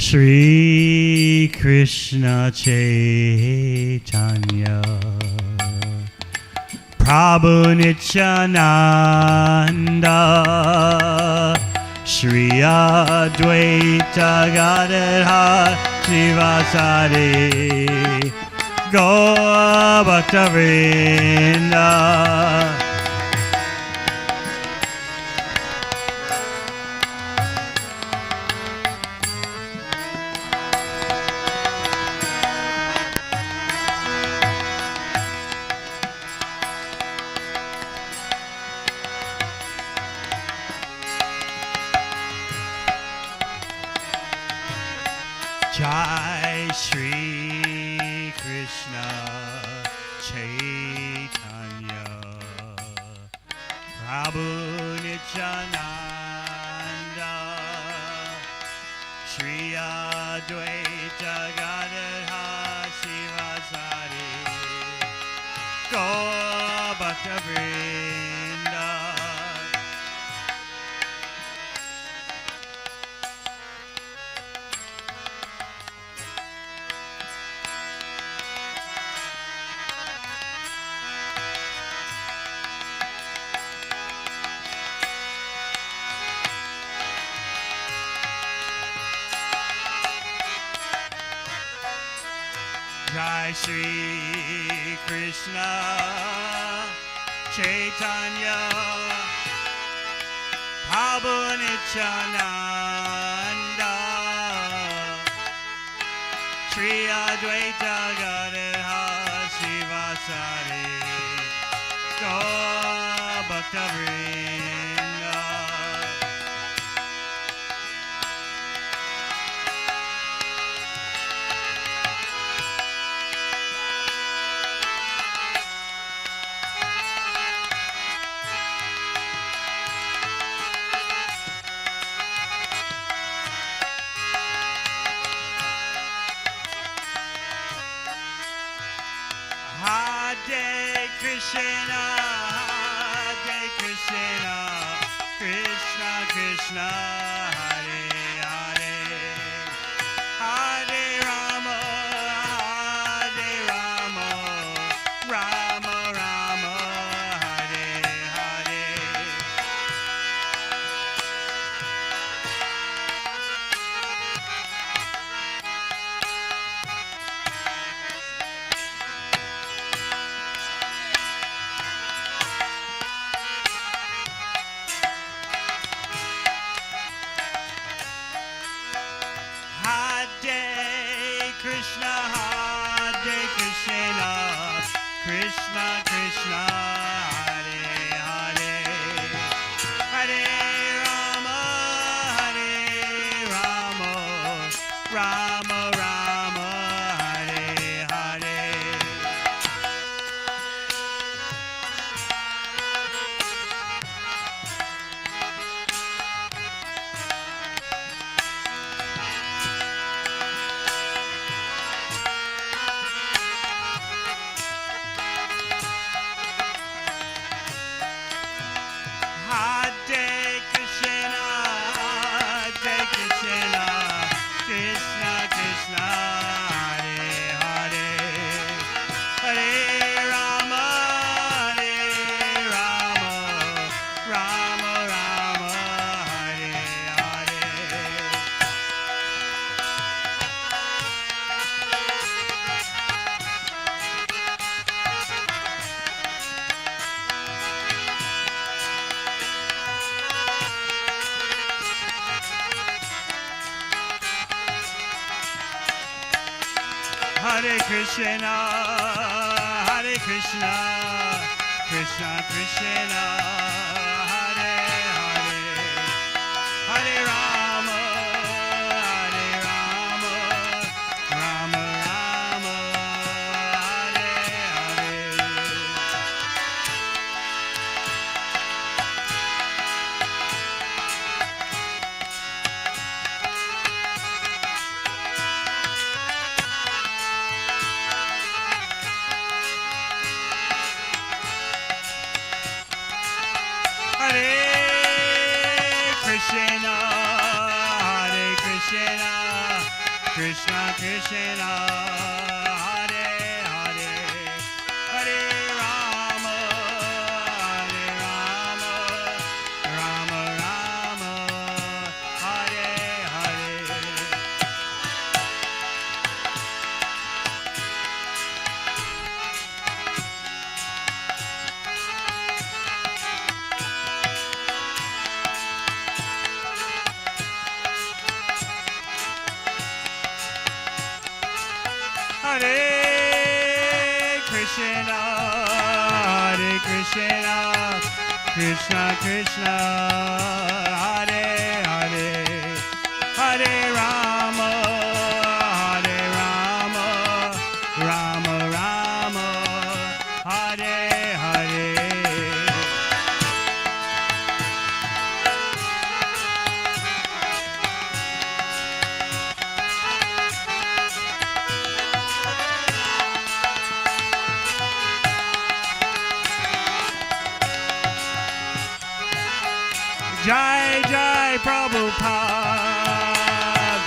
Shri Krishna Chaitanya Prabhu Nityananda Shri Advaita Gadadhar Srivasadi Gaura Bhaktavrinda Jai Shri Krishna Chaitanya Prabhu Nityananda Shri Advaita Gadadhar Srivasadi Gaura Bhaktavrinda Jai Shri Krishna Chaitanya Prabhu Nityananda Shri Advaita Gadadhar Srivasadi Gaura Bhaktavrinda Hare Krishna, Krishna Krishna, Hare Hare, Hare Rama, Rama Rama, Hare Hare. Krishna Krishna, Hare Hare, Hare Rama, Rama Rama, Hare Hare. Hare Krishna, Krishna Krishna, Hare Hare, Hare Rama, Rama Rama, Hare Hare. Krishna Krishna Hare Hare Hare Rama Rama Rama Hare Hare Hare Krishna, Krishna Krishna, Hare Hare, Hare Rama, Rama Rama, Hare Hare. Jai Jai Prabhupada,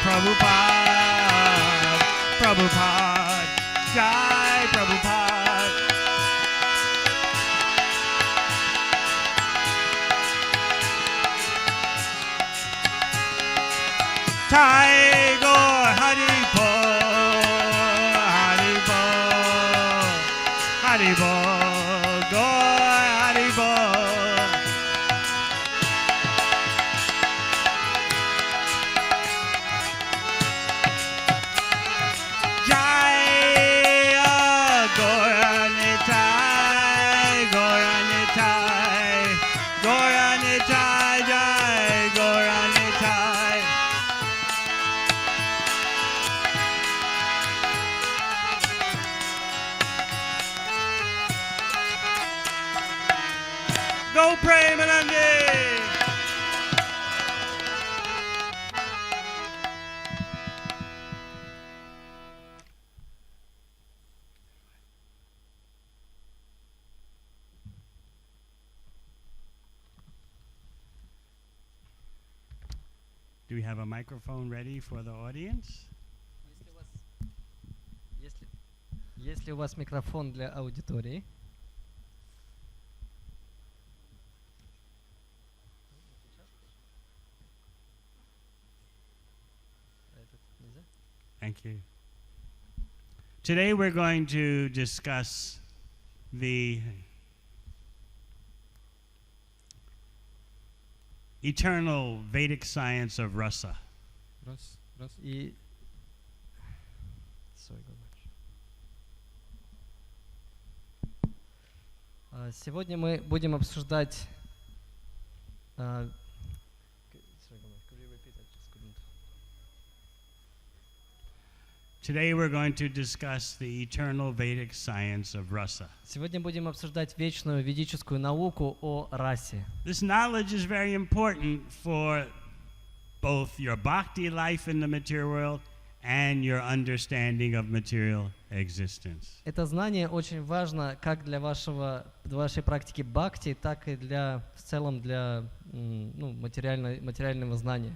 Prabhupada, Prabhupada, Jai Prabhupada. Tagore Haribo, Haribo, Haribo, Gaur Haribo. Go Premanande! Do we have a microphone ready for the audience? Если у вас микрофон для аудитории. Thank you. Today we're going to discuss the eternal Vedic science of rasa. И сегодня мы будем обсуждать Today we're going to discuss the eternal Vedic science of rasa. Сегодня будем обсуждать вечную ведическую науку о расе. This knowledge is very important for both your bhakti life in the material world and your understanding of material existence. Это знание очень важно как для вашей практики бхакти, так и в целом для материального знания.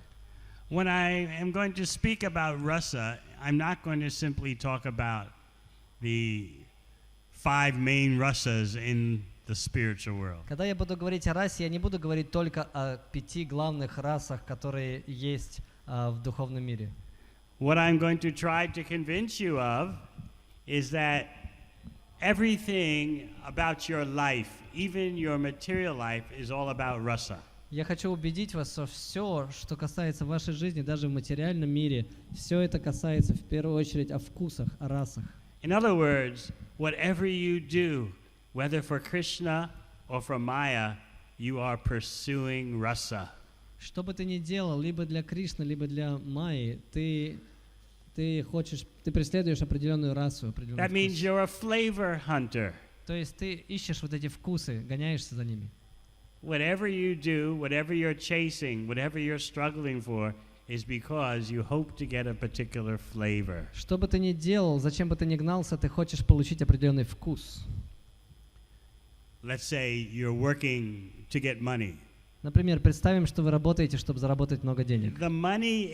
When I am going to speak about rasa, I'm not going to simply talk about the 5 main rasas in the spiritual world. Когда я буду говорить о расе, я не буду говорить только о 5 главных расах, которые есть в духовном мире. What I'm going to try to convince you of is that everything about your life, even your material life, is all about rasa. Я хочу убедить вас, что все, что касается вашей жизни, даже в материальном мире, все это касается в первую очередь о вкусах, о расах. In other words, whatever you do, whether for Krishna or for Maya, you are pursuing rasa. Что бы ты ни делал, либо для Кришны, либо для Майи, ты преследуешь определенную расу, определенный That means вкус. you're a flavor hunter. То есть ты ищешь вот эти вкусы, гоняешься за ними. Whatever you do, whatever you're chasing, whatever you're struggling for, is because you hope to get a particular flavor. Что бы ты ни делал, зачем бы ты ни гнался, ты хочешь получить определенный вкус. Let's say you're working to get money. Например, представим, что вы работаете, чтобы заработать много денег. The money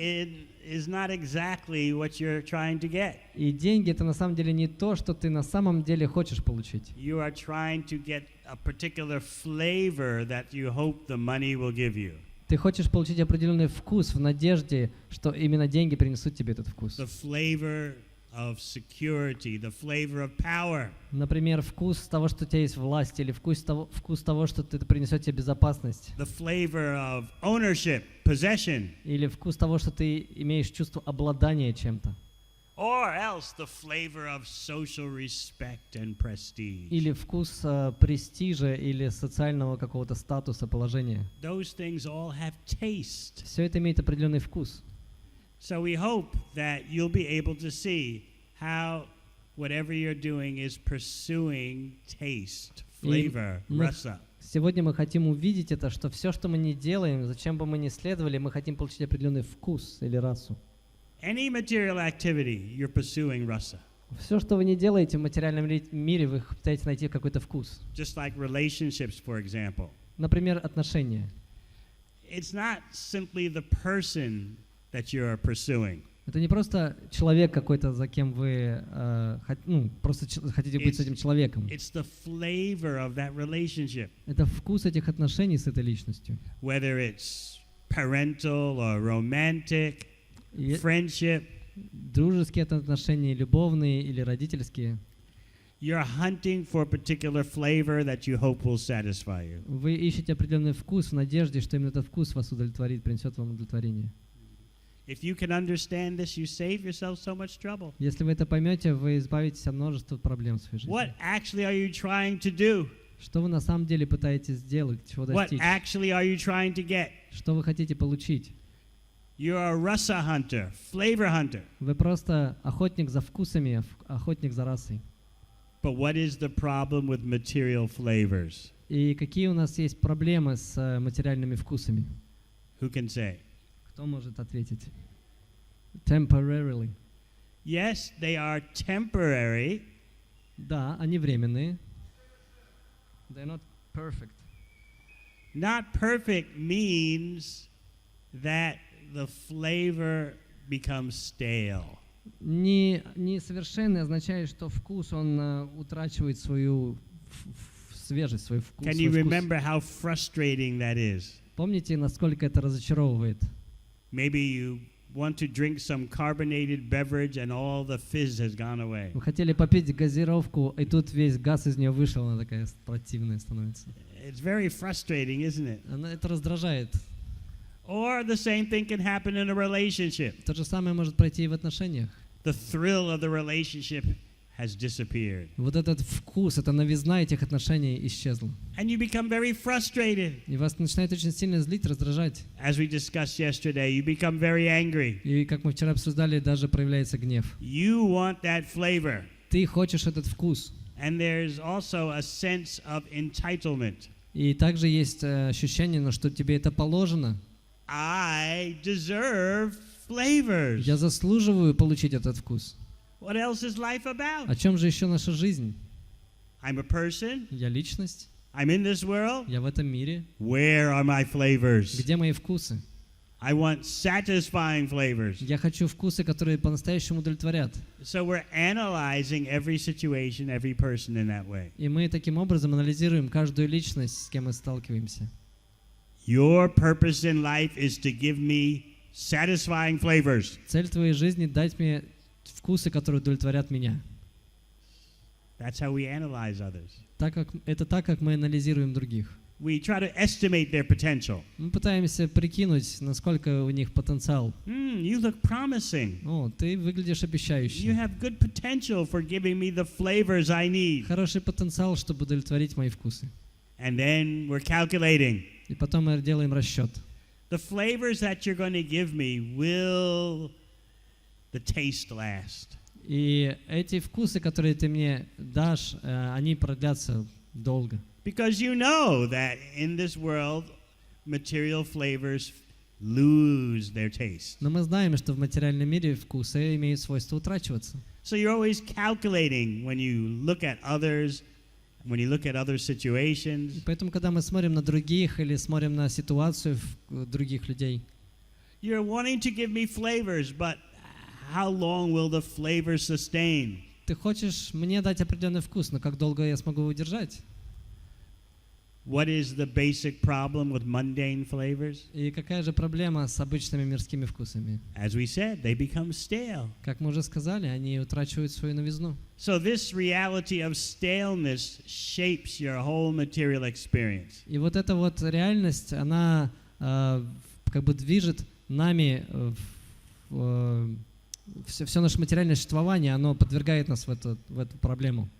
is not exactly what you're trying to get. И деньги — это на самом деле не то, что ты на самом деле хочешь получить. You are trying to get a particular flavor that you hope the money will give you. Ты хочешь получить определенный вкус в надежде, что именно деньги принесут тебе этот вкус. The flavor of security, the flavor of power. Например, вкус того, что у тебя есть власть, или вкус того, что это принесет тебе безопасность. The flavor of ownership, possession. Или вкус того, что ты имеешь чувство обладания чем-то. Or else the flavor of social respect and prestige. Или вкус престижа или социального какого-то статуса, положения. Those things all have taste. Все это имеет определенный вкус. So we hope that you'll be able to see how whatever you're doing is pursuing taste, flavor, rasa. Сегодня мы хотим увидеть это, что все, что мы не делаем, зачем бы мы ни следовали, мы хотим получить определенный вкус или расу. Any material activity, you're pursuing rasa. Все, что вы не делаете в материальном мире, вы пытаетесь найти какой-то вкус. Just like relationships, for example. Например, отношения. It's not simply the person that you are pursuing. Это не просто человек какой-то, за кем вы просто хотите быть с этим человеком. It's the flavor of that relationship. Это вкус этих отношений с этой личностью. Whether it's parental or romantic, friendship. Дружеские отношения, любовные или родительские. You're hunting for a particular flavor that you hope will satisfy you. Вы ищете определенный вкус в надежде, что именно этот вкус вас удовлетворит, принесет вам удовлетворение. If you can understand this, you save yourself so much trouble. Если вы это поймете, вы избавитесь от множества проблем в своей жизни. What actually are you trying to do? Что вы на самом деле пытаетесь сделать, чего достичь? What actually are you trying to get? Что вы хотите получить? You're a rasa hunter, flavor hunter. Вы просто охотник за вкусами, охотник за расой. But what is the problem with material flavors? И какие у нас есть проблемы с материальными вкусами? Who can say? Кто может ответить? Temporarily. Yes, they are temporary. Да, они временные. They're not perfect. Not perfect means that the flavor becomes stale. Несовершенный означает, что вкус, он утрачивает свою свежесть, свой вкус. Can you remember how frustrating that is? Помните, насколько это разочаровывает? Maybe you want to drink some carbonated beverage and all the fizz has gone away. Вы хотели попить газировку, и тут весь газ из нее вышел, она такая противная становится. It's very frustrating, isn't it? Это раздражает. Or the same thing can happen in a relationship. То же самое может пройти и в отношениях. The thrill of the relationship has disappeared. Вот этот вкус, эта новизна этих отношений исчезла. And you become very frustrated. И вас начинает очень сильно злить, раздражать. As we discussed yesterday, you become very angry. И как мы вчера обсуждали, даже проявляется гнев. You want that flavor. Ты хочешь этот вкус. And there's also a sense of entitlement. И также есть ощущение, что тебе это положено. I deserve flavors. Я заслуживаю получить этот вкус. What else is life about? О чем же еще наша жизнь? I'm a person. Я личность. I'm in this world. Я в этом мире. Where are my flavors? Где мои вкусы? I want satisfying flavors. Я хочу вкусы, которые по-настоящему удовлетворят. So we're analyzing every situation, every person in that way. И мы таким образом анализируем каждую личность, с кем мы сталкиваемся. Your purpose in life is to give me satisfying flavors. Цель твоей жизни — дать мне вкусы, которые удовлетворят меня. That's how we analyze others. Это так, как мы анализируем других. We try to estimate their potential. Мы пытаемся прикинуть, насколько у них потенциал. You look promising. О, ты выглядишь обещающе. You have good potential for giving me the flavors I need. Хороший потенциал, чтобы удовлетворить мои вкусы. And then we're calculating. И потом мы делаем расчет. The flavors that you're going to give me, will the taste last? И эти вкусы, которые ты мне дашь, они продлятся долго. Because you know that in this world, material flavors lose their taste. Но мы знаем, что в материальном мире вкусы имеют свойство утрачиваться. So you're always calculating when you look at others. when you look at other situations, Поэтому, когда мы смотрим на других или смотрим на ситуацию других людей, you're wanting to give me flavors, but how long will the flavor sustain? ты хочешь мне дать определенный вкус, но как долго я смогу его удержать? What is the basic problem with mundane flavors? И какая же проблема с обычными мирскими вкусами? As we said, they become stale. Как мы уже сказали, они утрачивают свою новизну. So this reality of staleness shapes your whole material experience. И вот эта вот реальность, она как бы движет нами, все наше материальное существование, оно подвергает нас в эту проблему.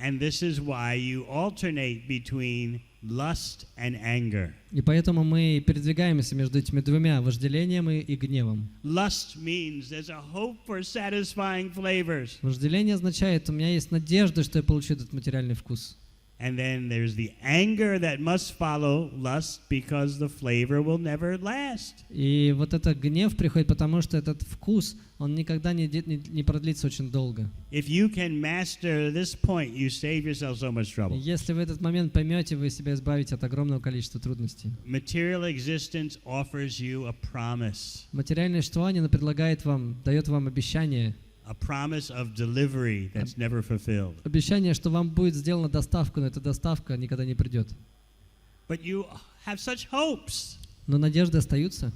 And this is why you alternate between lust and anger. И поэтому мы передвигаемся между этими двумя, вожделением и гневом. Lust means there's a hope for satisfying flavors. Вожделение означает, у меня есть надежда, что я получу этот материальный вкус. And then there's the anger that must follow lust because the flavor will never last. И вот этот гнев приходит, потому что этот вкус, он никогда не продлится очень долго. If you can master this point, you save yourself so much trouble. Если вы этот момент поймете, вы себя избавите от огромного количества трудностей. Material existence offers you a promise. Материальное существование, оно предлагает вам, дает вам обещание. A promise of delivery that's never fulfilled. Обещание, что вам будет сделана доставка, но эта доставка никогда не придет. But you have such hopes. Но надежды остаются.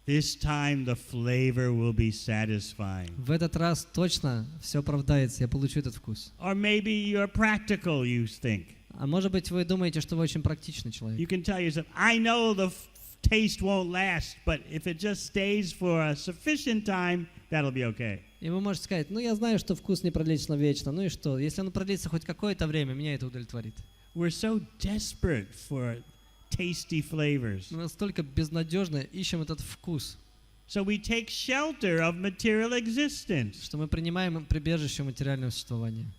This time the flavor will be satisfying. В этот раз точно все оправдается, я получу этот вкус. Or maybe you're practical, you think. А может быть, вы думаете, что вы очень практичный человек. You can tell yourself, I know the taste won't last, but if it just stays for a sufficient time, that'll be okay. И вы можете сказать, ну я знаю, что вкус не продлится вечно, ну и что? Если оно продлится хоть какое-то время, меня это удовлетворит. We're so desperate for tasty flavors. Мы настолько безнадежно ищем этот вкус, So we take shelter of material existence. что мы принимаем прибежище материального существования.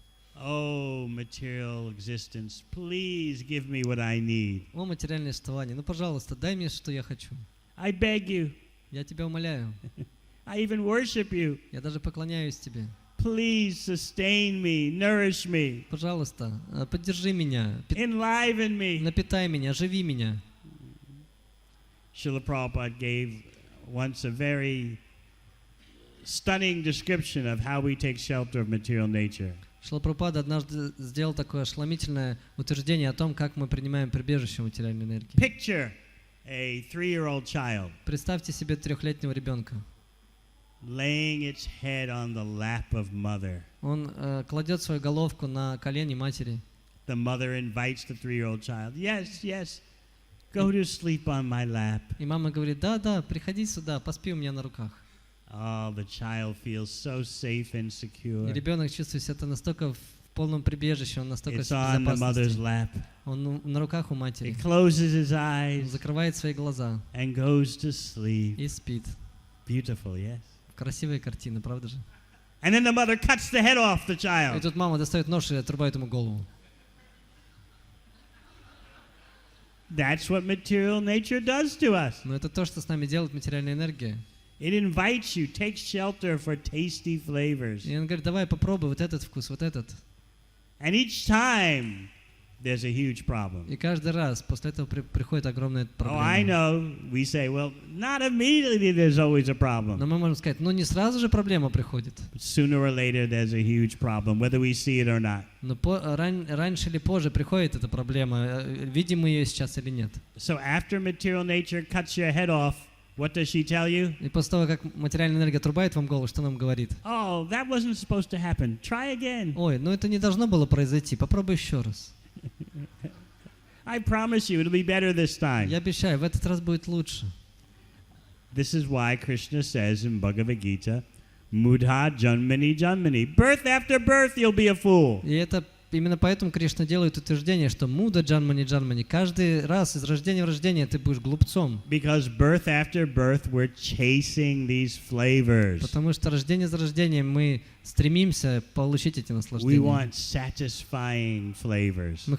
Oh, material existence, please give me what I need. О, материальное существование, ну пожалуйста, дай мне, что я хочу. I beg you. Я тебя умоляю. I even worship you. Я даже поклоняюсь тебе. Please sustain me, nourish me, Пожалуйста, поддержи меня, enliven me. напитай меня, живи меня. Srila Prabhupada gave once a very stunning description of how we take shelter of material nature. Шрила Прабхупада однажды сделал такое ошеломительное утверждение о том, как мы принимаем прибежище материальной энергии. Picture a 3-year-old child Представьте себе 3-летнего ребенка. laying its head on the lap of mother. Он кладет свою головку на колени матери. The mother invites the 3-year-old child. Yes, yes, go to sleep on my lap. И мама говорит, да, приходи сюда, поспи у меня на руках. Oh, the child feels so safe and И secure. ребенок чувствует себя настолько в полном прибежище, он настолько в It's on the mother's безопасности. lap. Он на руках у He матери. closes his Он eyes закрывает свои глаза and goes to sleep. и спит. Beautiful, yes? Красивая картина, правда же? And then the mother cuts the head off the И child. тут мама достает нож и отрубает ему голову. That's what material nature does to us. Но это то, что с нами делает материальная энергия. It invites you, takes shelter for tasty flavors. И он говорит, давай попробуй вот этот вкус, вот этот. And each time there's a huge problem. И каждый раз после этого приходит огромная Oh, I проблема. know. We say, well, not immediately there's always a Но problem. мы можем сказать, ну не сразу же проблема приходит. But sooner or later there's a huge problem, whether we see it or not. Но раньше или позже приходит эта проблема, видим мы ее сейчас или нет. So after material nature cuts your head off, what does she tell you? И после того, как материальная энергия отрубает вам голову, что нам говорит? Oh, that wasn't supposed to happen. Try again. Ой, ну это не должно было произойти, попробуй еще раз. I promise you it'll be better this time. Я обещаю, в этот раз будет лучше. This is why Krishna says in Bhagavad Gita, Mudha janmani janmani. Birth after birth you'll be a fool. И это именно поэтому Кришна делает утверждение, что муда джанмани джанмани. Каждый раз из рождения в рождение ты будешь глупцом. Because birth after birth we're chasing these flavors. Потому что рождение за рождением мы стремимся получить эти We наслаждения. want satisfying flavors. Мы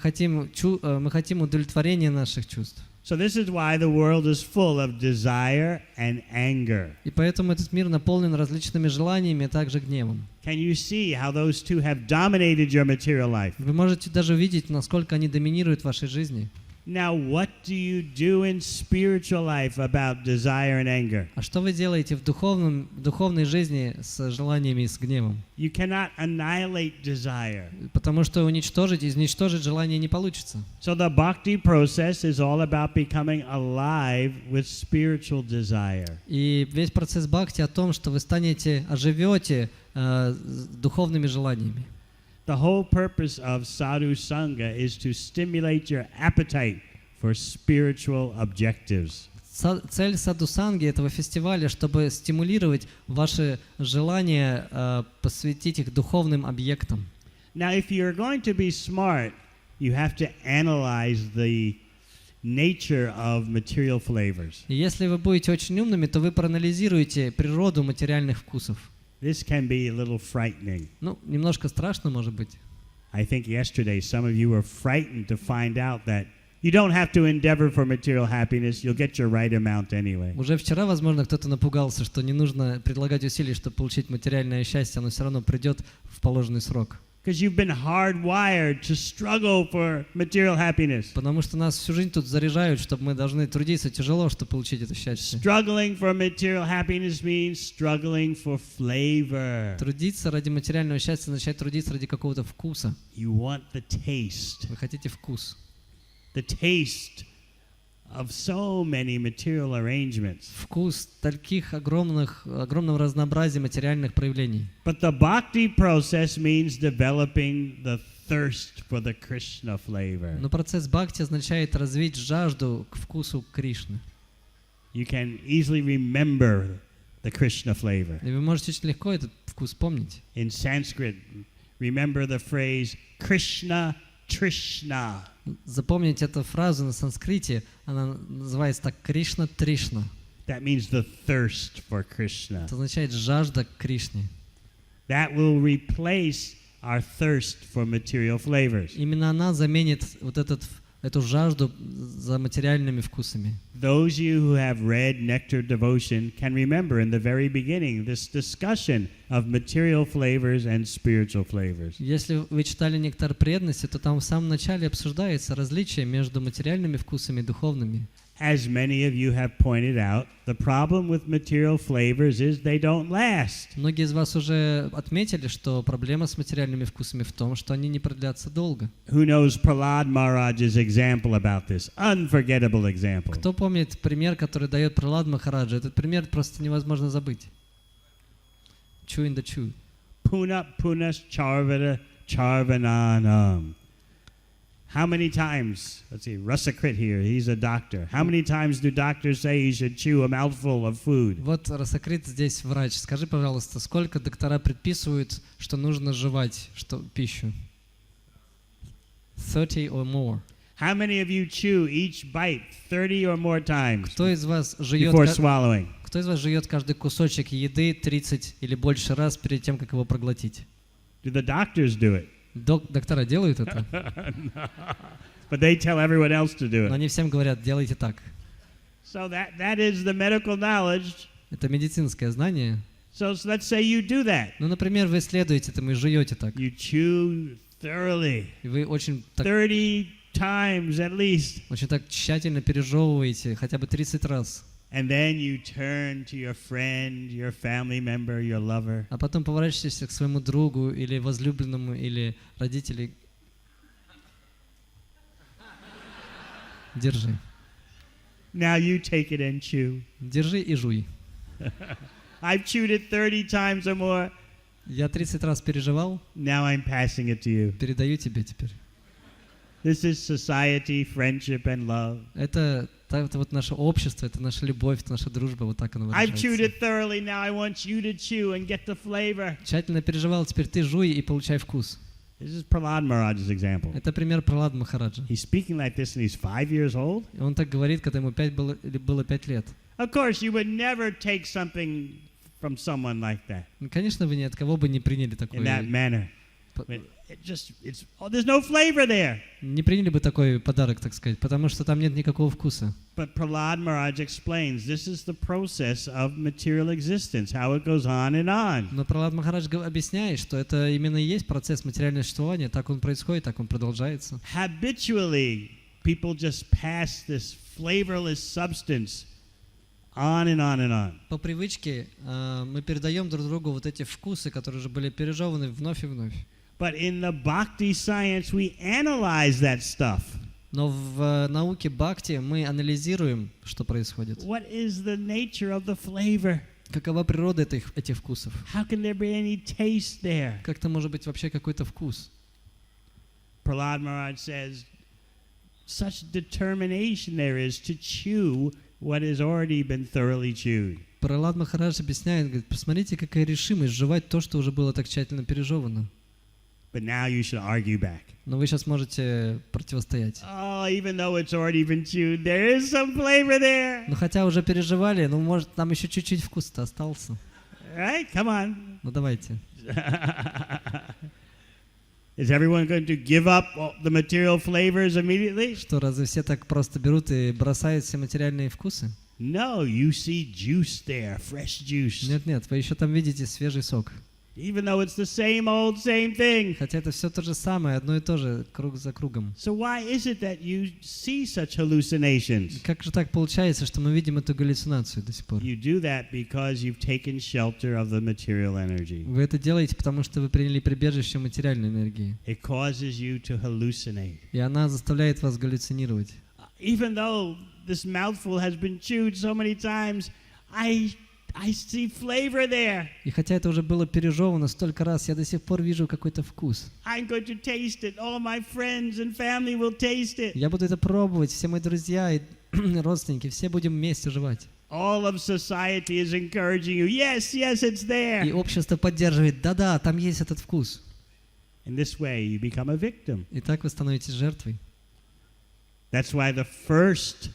хотим удовлетворения наших чувств. So this is why the world is full of desire and anger. И поэтому этот мир наполнен различными желаниями, а также гневом. Can you see how those two have dominated your material life? Вы можете даже видеть, насколько они доминируют в вашей жизни. Now, what do you do in spiritual life about desire and anger? А что вы делаете в духовной жизни с желаниями и с гневом? You cannot annihilate desire. Потому что изничтожить желание не получится. So the bhakti process is all about becoming alive with spiritual desire. И весь процесс бхакти о том, что вы оживете духовными желаниями. The whole purpose of САДХУ-САНГА is to stimulate your appetite for spiritual objectives. Цель САДХУ-САНГи этого фестиваля, чтобы стимулировать ваши желания, посвятить их духовным объектам. Now, if you're going to be smart, you have to analyze the nature of material flavors. И если вы будете очень умными, то вы проанализируете природу материальных вкусов. This can be a little frightening. Ну, немножко страшно, может быть. I think yesterday some of you were frightened to find out that you don't have to endeavor for material happiness. You'll get your right amount anyway. Уже вчера, возможно, кто-то напугался, что не нужно предлагать усилий, чтобы получить материальное счастье, оно все равно придет в положенный срок. Because you've been hardwired to struggle for material happiness. Потому что нас всю жизнь тут заряжают, чтобы мы должны трудиться тяжело, чтобы получить это счастье. Struggling for material happiness means struggling for flavor. Трудиться ради материального счастья означает трудиться ради какого-то вкуса. You want the taste. Вы хотите вкус. The taste of so many material arrangements. Вкус таких огромного разнообразия материальных проявлений. But the bhakti process means developing the thirst for the Krishna flavor. Но процесс бхакти означает развить жажду к вкусу Кришны. You can easily remember the Krishna flavor. И вы можете очень легко этот вкус помнить. In Sanskrit, remember the phrase Krishna Trishna. Запомните эту фразу на санскрите, она называется так Кришна Тришна. That means the thirst for Krishna. Это означает жажда к Кришне. That will replace our thirst for material flavors. Именно она заменит вот эту жажду за материальными вкусами. Those of you who have read Nectar Devotion can remember in the very beginning this discussion of material flavors and spiritual flavors. Если вы читали «Нектар преданности», то там в самом начале обсуждается различие между материальными вкусами и духовными. As many of you have pointed out, the problem with material flavors is they don't last. Многие из вас уже отметили, что проблема с материальными вкусами в том, что они не продлятся долго. Who knows Prahlad Maharaj's example about this? Unforgettable example. Кто помнит пример, который дает Пралад Махараджа? Этот пример просто невозможно забыть. Chewing the chew. Puna punas charvata charvananam. How many times, let's see, Rasakrit here, he's a doctor. How many times do doctors say he should chew a mouthful of food? Вот Расакрит здесь врач. Скажи, пожалуйста, сколько доктора предписывают, что нужно жевать пищу? 30 or more. How many of you chew each bite 30 or more times Кто из вас жует before swallowing? каждый кусочек еды 30 или больше раз перед тем, как его проглотить? Do the doctors do it? Доктора делают это? No. But they tell everyone else to do Но it. они всем говорят, делайте так. So that is the medical knowledge. Это медицинское знание. So let's say you do that. Ну, например, вы следуете этому и жуете так. You chew thoroughly, И вы очень так 30 times at least. очень так тщательно пережевываете, хотя бы 30 раз. And then you turn to your friend, your family member, your lover. А потом поворачиваешься к своему другу или возлюбленному или родителю. Держи. Now you take it and chew. Держи и жуй. I've chewed it 30 times or more. Я 30 раз переживал, Now I'm passing it to you. передаю тебе теперь. This is society, friendship, and love. Это вот наше общество, это наша любовь, это наша дружба, вот так она I've chewed выражается. it thoroughly. Now I want you to chew and get the flavor. Тщательно переживал, теперь ты жуй и получай вкус. This is Prahlad Maharaj's example. Это пример Пралад Махараджа. He's speaking like this and he's 5 years old. И он так говорит, когда ему было 5 лет. Of course, you would never take something from someone like that Ну, конечно, вы ни от кого бы не приняли in такое. that manner. But there's no flavor there. не приняли бы такой подарок, так сказать, потому что там нет никакого вкуса. But Prahlad Maharaj explains this is the process of material existence, how it goes on and on. Но Пралад Махарадж объясняет, что это именно и есть процесс материального существования, так он происходит, так он продолжается. Habitually, people just pass this flavorless substance on and on and on. По привычке мы передаем друг другу вот эти вкусы, которые уже были пережеваны вновь и вновь. But in the Bhakti science, we analyze that stuff. Но в науке Бхакти мы анализируем, что происходит. What is the nature of the flavor? Какова природа этих вкусов? How can there be any taste there? Как там может быть вообще какой-то вкус? Prahlad Maharaj says, such determination there is to chew what has already been thoroughly chewed. Пралад Махарадж объясняет, говорит, посмотрите, какая решимость жевать то, что уже было так тщательно пережевано. But now you should argue back. Но вы сейчас можете противостоять. Oh, even though it's already been chewed, there is some flavor there. Ну хотя уже переживали, ну может там еще чуть-чуть вкус-то остался. Right? Come on. Ну давайте. Is everyone going to give up the material flavors immediately? Что, разве все так просто берут и бросают все материальные вкусы? No, you see juice there, fresh juice. Нет, вы еще там видите свежий сок. Even though it's the same old, same thing. Хотя это все то же самое, одно и то же, круг за кругом. So why is it that you see such hallucinations? Как же так получается, что мы видим эту галлюцинацию до сих пор? You do that because you've taken shelter of the material energy. Вы это делаете, потому что вы приняли прибежище материальной энергии. It causes you to hallucinate. И она заставляет вас галлюцинировать. Even though this mouthful has been chewed so many times, I see flavor there. И хотя это уже было пережевано столько раз, я до сих пор вижу какой-то вкус. I'm going to taste it. All my friends and family will taste it. Я буду это пробовать, все мои друзья и родственники, все будем вместе жевать. All of society is encouraging you. Yes, yes, it's И there. общество поддерживает, да-да, там есть этот вкус. In this way, you become a victim. И так вы становитесь жертвой. That's why the first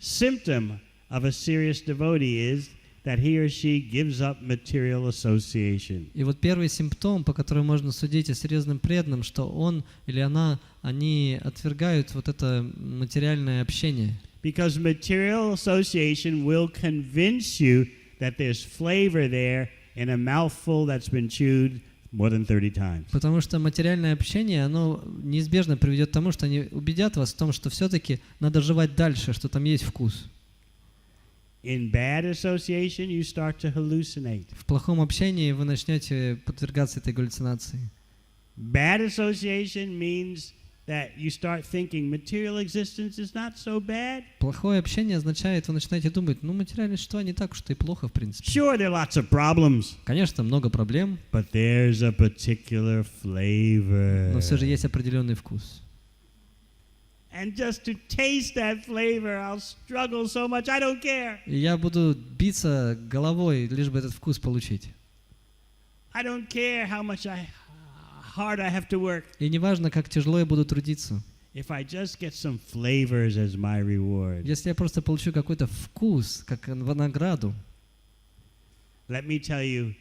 symptom of a serious devotee is that he or she gives up material association. И вот первый симптом, по которому можно судить о серьезном преданном, что он или она, они отвергают вот это материальное общение. Because material association will convince you that there's flavor there in a mouthful that's been chewed more than 30 times. Потому что материальное общение, оно неизбежно приведет к тому, что они убедят вас в том, что все-таки надо жевать дальше, что там есть вкус. In bad association, you start to hallucinate. В плохом общении вы начнете подвергаться этой галлюцинации. Bad association means that you start thinking material existence is not so bad. Плохое общение означает, вы начинаете думать, ну, материальное существо не так уж и плохо, в принципе. Sure, there are lots of problems, Конечно, много проблем, but there's a particular flavor. но все же есть определенный вкус. And just to taste that flavor, I'll struggle so much, I don't care. И я буду биться головой, лишь бы этот вкус получить. I don't care how much hard I have to work. И неважно, как тяжело я буду трудиться. If I just get some flavors as my reward. Если я просто получу какой-то вкус, как в награду. Let me tell you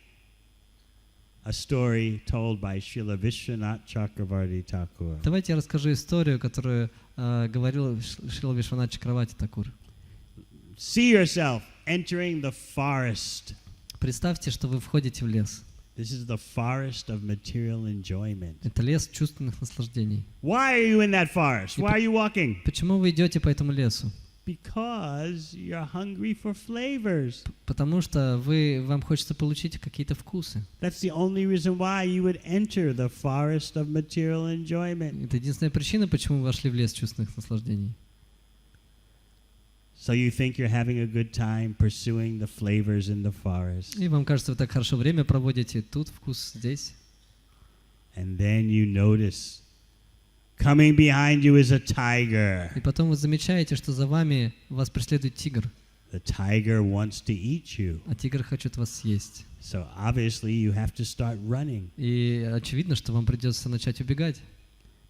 a story told by Srila Vishwanath Chakravarti Thakur. Давайте я расскажу историю, которую говорил Шрила Вишванат Чакраварти Такур. See yourself entering the forest. Представьте, что вы входите в лес. This is the forest of material enjoyment. Это лес чувственных наслаждений. Why are you in that forest? Why are you walking? Почему вы идете по этому лесу? Because you're hungry for flavors. Потому что вам хочется получить какие-то вкусы. That's the only reason why you would enter the forest of material enjoyment. Это единственная причина, почему вы вошли в лес чувственных наслаждений. So you think you're having a good time pursuing the flavors in the forest. И вам кажется, вы так хорошо время проводите. Тут вкус, здесь. And then you notice coming behind you is a tiger. И потом вы замечаете, что за вами вас преследует тигр. The tiger wants to eat you. А тигр хочет вас съесть. So obviously you have to start running. И очевидно, что вам придется начать убегать.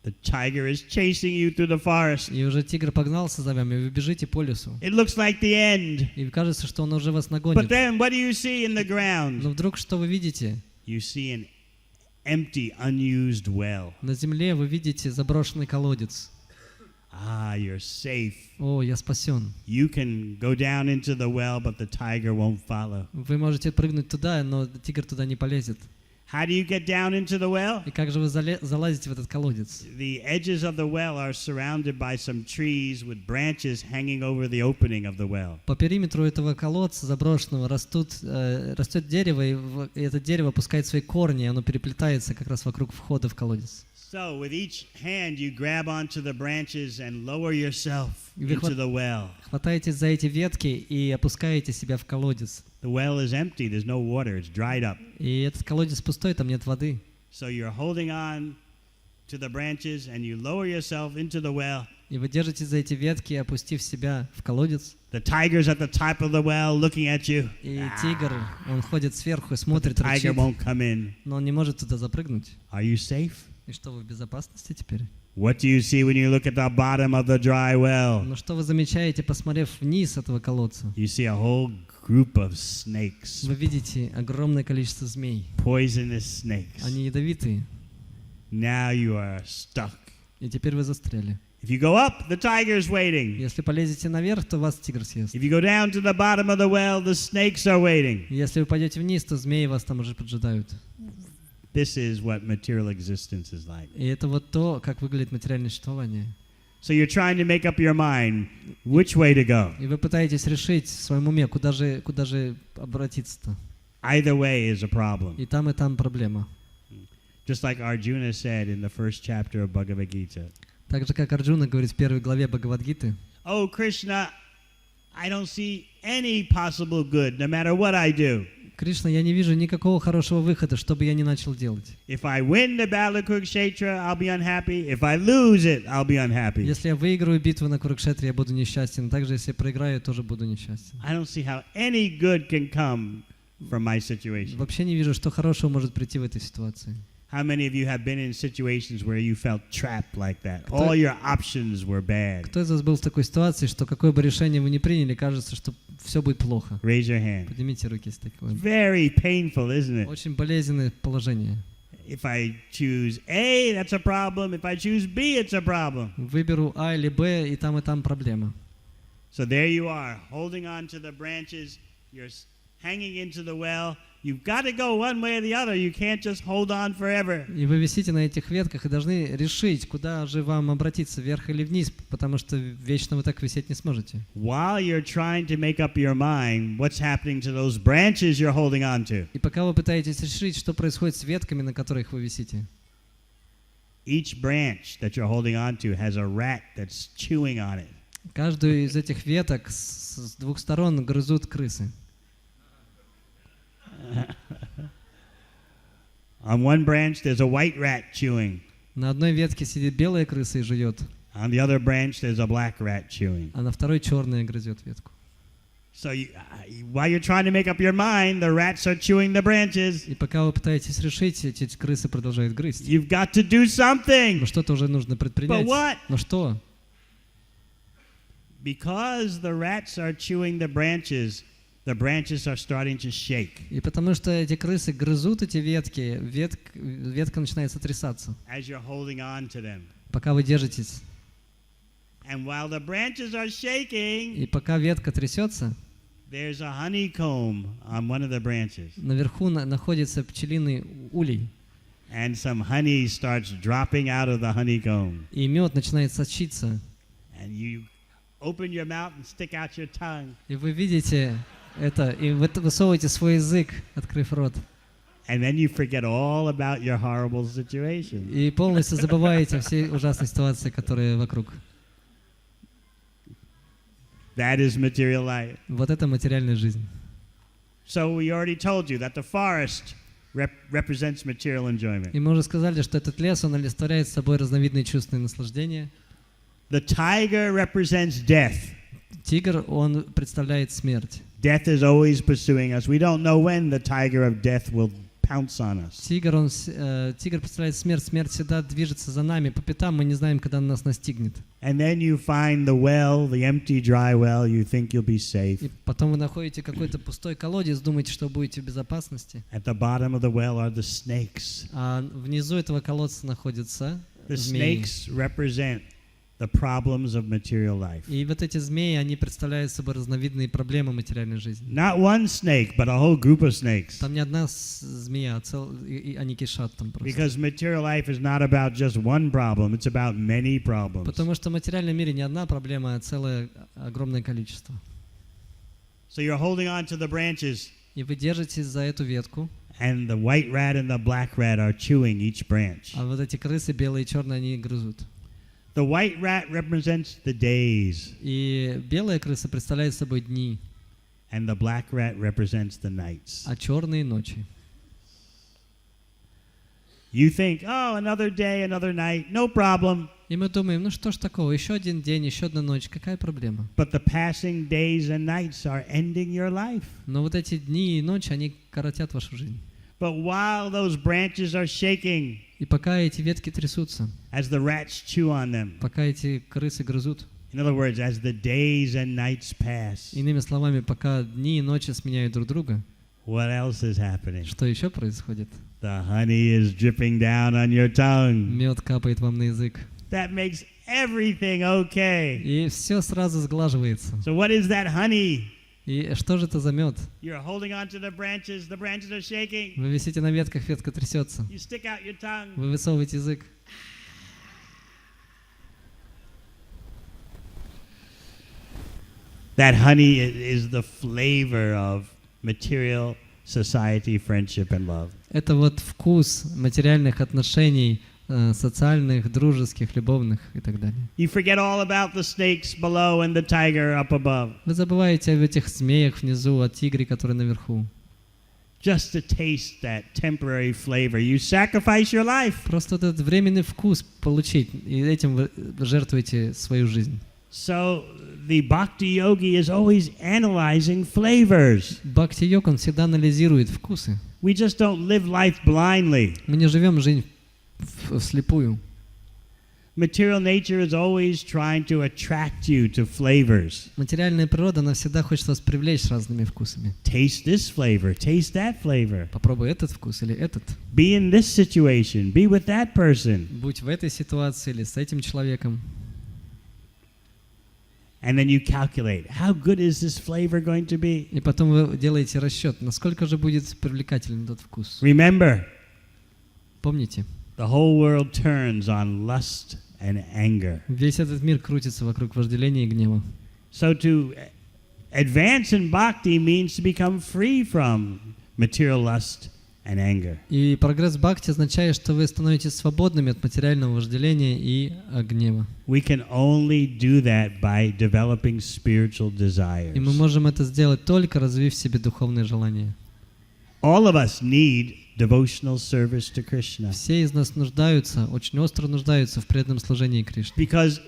The tiger is chasing you through the forest. И уже тигр погнался за вами, и вы бежите по лесу. It looks like the end. И кажется, что он уже вас But нагонит. then what do you see in the ground? Но вдруг что вы видите? You see an empty, unused well. На земле вы видите заброшенный колодец. Ah, you're safe. О, я спасен. You can go down into the well, but the tiger won't follow. Вы можете прыгнуть туда, но тигр туда не полезет. How do you get down into the well? И как же вы залазите в этот колодец? The edges of the well are surrounded by some trees with branches hanging over the opening of the well. По периметру этого колодца заброшенного растет дерево, и это дерево пускает свои корни, и оно переплетается как раз вокруг входа в колодец. So with each hand you grab onto the branches and lower yourself И вы into the well. хватаетесь за эти ветки и опускаете себя в колодец. The well is empty, there's no water, it's dried up. И этот колодец пустой, там нет воды. So you're holding on to the branches and you lower yourself into the well. И вы держитесь за эти ветки, опустив себя в колодец. The tiger's at the top of the well looking at you. И тигр, он ходит сверху и The смотрит, tiger рычит, won't come in. но он не может туда запрыгнуть. Are you safe? И что, вы в безопасности теперь? What do you see when you look at the bottom of the dry well? Но что вы замечаете, посмотрев вниз этого колодца? You see a whole group of snakes, Вы видите огромное количество змей. poisonous snakes. Они ядовитые. Now you are stuck. И теперь вы застряли. If you go up, the tiger's waiting. Если полезете наверх, то вас тигр съест. If you go down to the bottom of the well, the snakes are waiting. Если вы пойдете вниз, то змеи вас там уже поджидают. This is what material existence is like. И это вот то, как выглядит материальное существование. So you're trying to make up your mind which way to go. И вы пытаетесь решить в своем уме, куда же обратиться-то. Either way is a problem. И там проблема. Just like Arjuna said in the first chapter of Bhagavad Gita. Так же, как Арджуна говорит в первой главе Бхагавад-гиты. Oh, Krishna, I don't see any possible good, no matter what I do. Кришна, я не вижу никакого хорошего выхода, что бы я ни начал делать. If I win the battle of Kurukshetra, I'll be unhappy. If I lose it, I'll be unhappy. Если я выиграю битву на Курукшетре, я буду несчастен. Также, если я проиграю, я тоже буду несчастен. I don't see how any good can come from my situation. Вообще не вижу, что хорошего может прийти в этой ситуации. How many of you have been in situations where you felt trapped like that? All your options were bad. Кто из вас был в такой ситуации, что какое бы решение вы ни приняли, кажется, что все будет плохо? Raise your hand. Поднимите руки, если такое. Very painful, isn't it? Очень болезненное положение. If I choose A, that's a problem. If I choose B, it's a problem. Выберу А или Б, и там проблема. So there you are, holding on to the branches. You're hanging into the well. You've got to go one way or the other. You can't just hold on forever. И вы висите на этих ветках и должны решить, куда же вам обратиться, вверх или вниз, потому что вечно вы так висеть не сможете. While you're trying to make up your mind, what's happening to those branches you're holding on to? И пока вы пытаетесь решить, что происходит с ветками, на которых вы висите, Each branch that you're holding on to has a rat that's chewing on it. каждую из этих веток с двух сторон грызут крысы. On one branch, there's a white rat chewing. На одной ветке сидит белая крыса и жует, On the other branch, there's a black rat chewing. а на второй черная грызет ветку. So while you're trying to make up your mind, the rats are chewing the branches. И пока вы пытаетесь решить, эти крысы продолжают грызть. You've got to do something. Но что-то уже нужно предпринять. But what? Но что? Because the rats are chewing the branches are starting to shake. И потому что эти крысы грызут эти ветки, ветка начинает сотрясаться, As you're holding on to them. пока вы держитесь. And while the branches are shaking, И пока ветка трясется, there's a honeycomb on one of the branches. наверху находится пчелиный улей. And some honey starts dropping out of the honeycomb. И мед начинает сочиться. And you open your mouth and stick out your tongue. И вы видите это, и вы высовываете свой язык, открыв рот. And then you forget all about your horrible situation. И полностью забываете о всей ужасной ситуации, которая вокруг. That is material life. Вот это материальная жизнь. So we already told you that the forest represents material enjoyment. И мы уже сказали, что этот лес, он олицетворяет собой разновидные чувственные наслаждения. The tiger represents death. Тигр, он представляет смерть. Death is always pursuing us. We don't know when the tiger of death will pounce on us. Тигр представляет смерть. Смерть всегда движется за нами по пятам. Мы не знаем, когда она нас настигнет. And then you find the well, the empty, dry well. You think you'll be safe. И потом вы находите какой-то пустой колодец, думаете, что будете в безопасности. At the bottom of the well are the snakes. А внизу этого колодца находятся The змеи. snakes represent the problems of material life. И вот эти змеи, они представляют собой разновидные проблемы материальной жизни. Not one snake, but a whole group of snakes. Там не одна змея, и они кишат там просто. Because material life is not about just one problem, it's about many problems. Потому что в материальном мире не одна проблема, а целое огромное количество. So you're holding on to the branches, И вы держитесь за эту ветку, and the white rat and the black rat are chewing each branch. а вот эти крысы, белые и черные, они грызут. The white rat represents the days, И белая крыса представляет собой дни, and the black rat represents the nights. а черные — ночи. You think, oh, another day, another night, no problem. И мы думаем, ну что ж такого, еще один день, еще одна ночь, какая проблема? But the passing days and nights are ending your life. Но вот эти дни и ночи, они коротят вашу жизнь. But while those branches are shaking, И пока эти ветки трясутся, as the rats chew on them, пока эти крысы грызут, in other words, as the days and nights pass, иными словами, пока дни и ночи сменяют друг друга, what else is happening? что еще происходит? The honey is dripping down on your tongue. Мед капает вам на язык. That makes everything okay. И все сразу сглаживается. So what is that honey? И что же это за мед? You're holding on to the branches are shaking. Вы висите на ветках, ветка трясется. You stick out your tongue. Вы высовываете язык. That honey is the flavor of material society, friendship, and love. Это вот вкус материальных отношений, социальных, дружеских, любовных и так далее. You forget all about the snakes below and the tiger up above. Вы забываете об этих змеях внизу, о тигре, который наверху. Just to taste that temporary flavor, you sacrifice your life. Просто вот этот временный вкус получить, и этим вы жертвуете свою жизнь. So the Bhakti yogi is always analyzing flavors. Бхакти-йог, он всегда анализирует вкусы. We just don't live life blindly. Мы не живем жизнь вслепую. Material nature is always trying to attract you to flavors. Материальная природа, она всегда хочет вас привлечь разными вкусами. Taste this flavor, taste that flavor. Попробуй этот вкус или этот. Be in this situation, be with that person. Будь в этой ситуации или с этим человеком. And then you calculate, how good is this flavor going to be? И потом вы делаете расчет, насколько же будет привлекателен этот вкус. Remember, Помните, the whole world turns on lust and anger. весь этот мир крутится вокруг вожделения и гнева. So to advance in bhakti means to become free from material lust and anger. И прогресс бхакти означает, что вы становитесь свободными от материального вожделения и гнева. We can only do that by developing spiritual И мы desires. можем это сделать только развив в себе духовные желания. All of us need devotional service to Krishna. Все из нас нуждаются, очень остро нуждаются в преданном служении Кришне. Because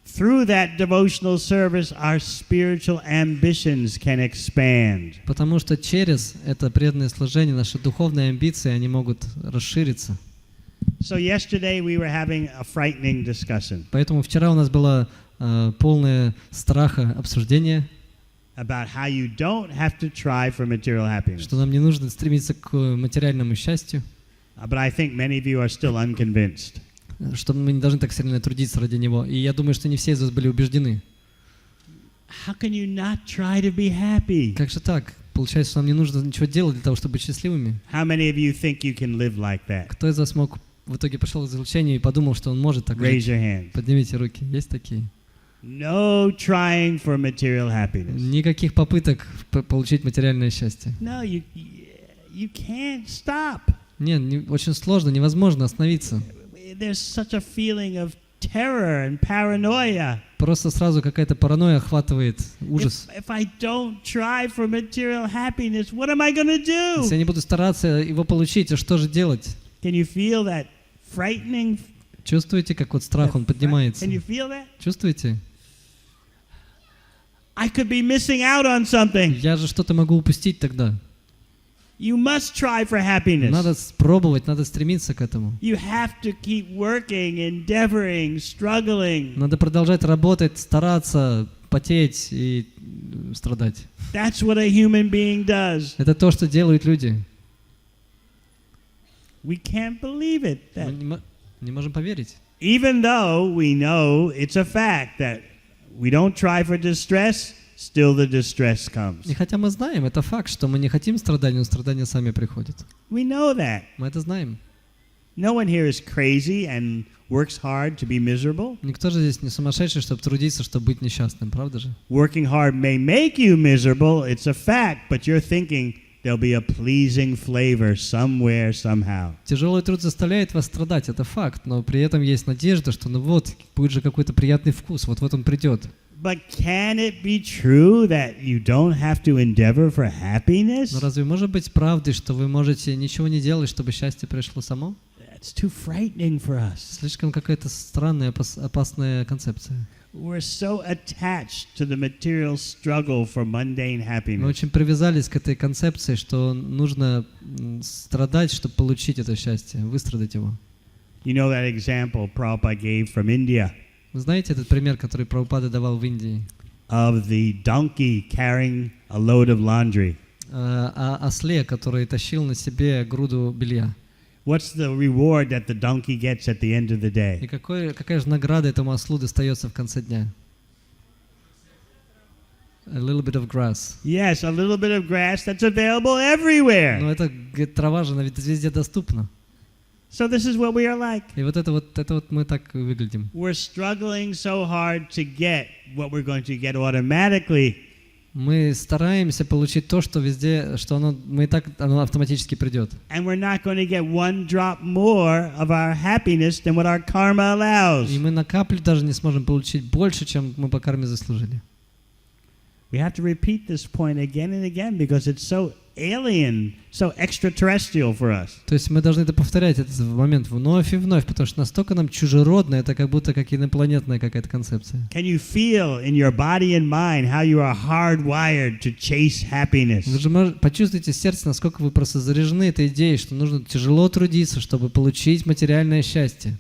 through that devotional service, our spiritual ambitions can expand. Потому что через это преданное служение наши духовные амбиции, они могут расшириться. So yesterday we were having a frightening discussion Поэтому вчера у нас было полное страха обсуждение, about how you don't have to try for material happiness. что нам не нужно стремиться к материальному счастью, But I think many of you are still unconvinced. что мы не должны так сильно трудиться ради него. И я думаю, что не все из вас были убеждены. How can you not try to be happy? Как же так? Получается, что нам не нужно ничего делать для того, чтобы быть счастливыми. How many of you think you can live like that? Кто из вас мог в итоге пришел к заключению и подумал, что он может так Raise жить? your hand. Поднимите руки. Есть такие? No trying for material happiness. Никаких попыток получить материальное счастье. No, you can't stop. Нет, очень сложно, невозможно остановиться. There's such a feeling of terror and paranoia. Просто сразу какая-то паранойя охватывает, ужас. If I don't try for material happiness, what am I going to do? Если я не буду стараться его получить, а что же делать? Can you feel that frightening? Чувствуете, как вот страх, он поднимается? Can you feel that? Чувствуете? I could be missing out on something. Я же что-то могу упустить тогда. You must try for happiness. Надо пробовать, надо стремиться к этому. You have to keep working, endeavoring, struggling. Надо продолжать работать, стараться, потеть и страдать. That's what a human being does. Это то, что делают люди. We can't believe it. Мы не можем поверить. Even though we know it's a fact that we don't try for distress, still the distress comes. И хотя мы знаем, это факт, что мы не хотим страданий, но страдания сами приходят. We know that. Мы это знаем. No one here is crazy and works hard to be miserable. Никто же здесь не сумасшедший, чтобы трудиться, чтобы быть несчастным, правда же? Working hard may make you miserable, it's a fact, but you're thinking there'll be a pleasing flavor somewhere, somehow. Тяжелый труд заставляет вас страдать, это факт, но при этом есть надежда, что ну вот, будет же какой-то приятный вкус, вот он придет. But can it be true that you don't have to endeavor for happiness? Но разве может быть правдой, что вы можете ничего не делать, чтобы счастье пришло само? It's too frightening for us. Слишком какая-то странная, опасная концепция. We're so attached to the material struggle for mundane Мы happiness. очень привязались к этой концепции, что нужно страдать, чтобы получить это счастье, выстрадать его. You know that example Prabhupada gave from India Вы знаете этот пример, который Прабхупада давал в Индии? of the donkey carrying a load of laundry. О осле, который тащил на себе груду белья. What's the reward that the donkey gets at the end of the day? И какая же награда этому ослу достается в конце дня? A little bit of grass. Yes, a little bit of grass that's available everywhere. Но эта трава же ведь везде доступна. So this is what we are like. И вот это вот мы так и выглядим. We're struggling so hard to get what we're going to get automatically. Мы стараемся получить то, что везде, что оно автоматически придет. And we're not going to get one drop more of our happiness than what our karma allows. И мы на каплю даже не сможем получить больше, чем мы по карме заслужили. We have to repeat this point again and again because it's so alien, so extraterrestrial for us. То есть мы должны это повторять, этот момент вновь и вновь, потому что настолько нам чужеродно, это как будто как инопланетная какая-то концепция. Can you feel in your body and mind how you are hardwired to chase happiness? Вы же почувствуйте в сердце, насколько вы просто заряжены этой идеей, что нужно тяжело трудиться, чтобы получить материальное счастье.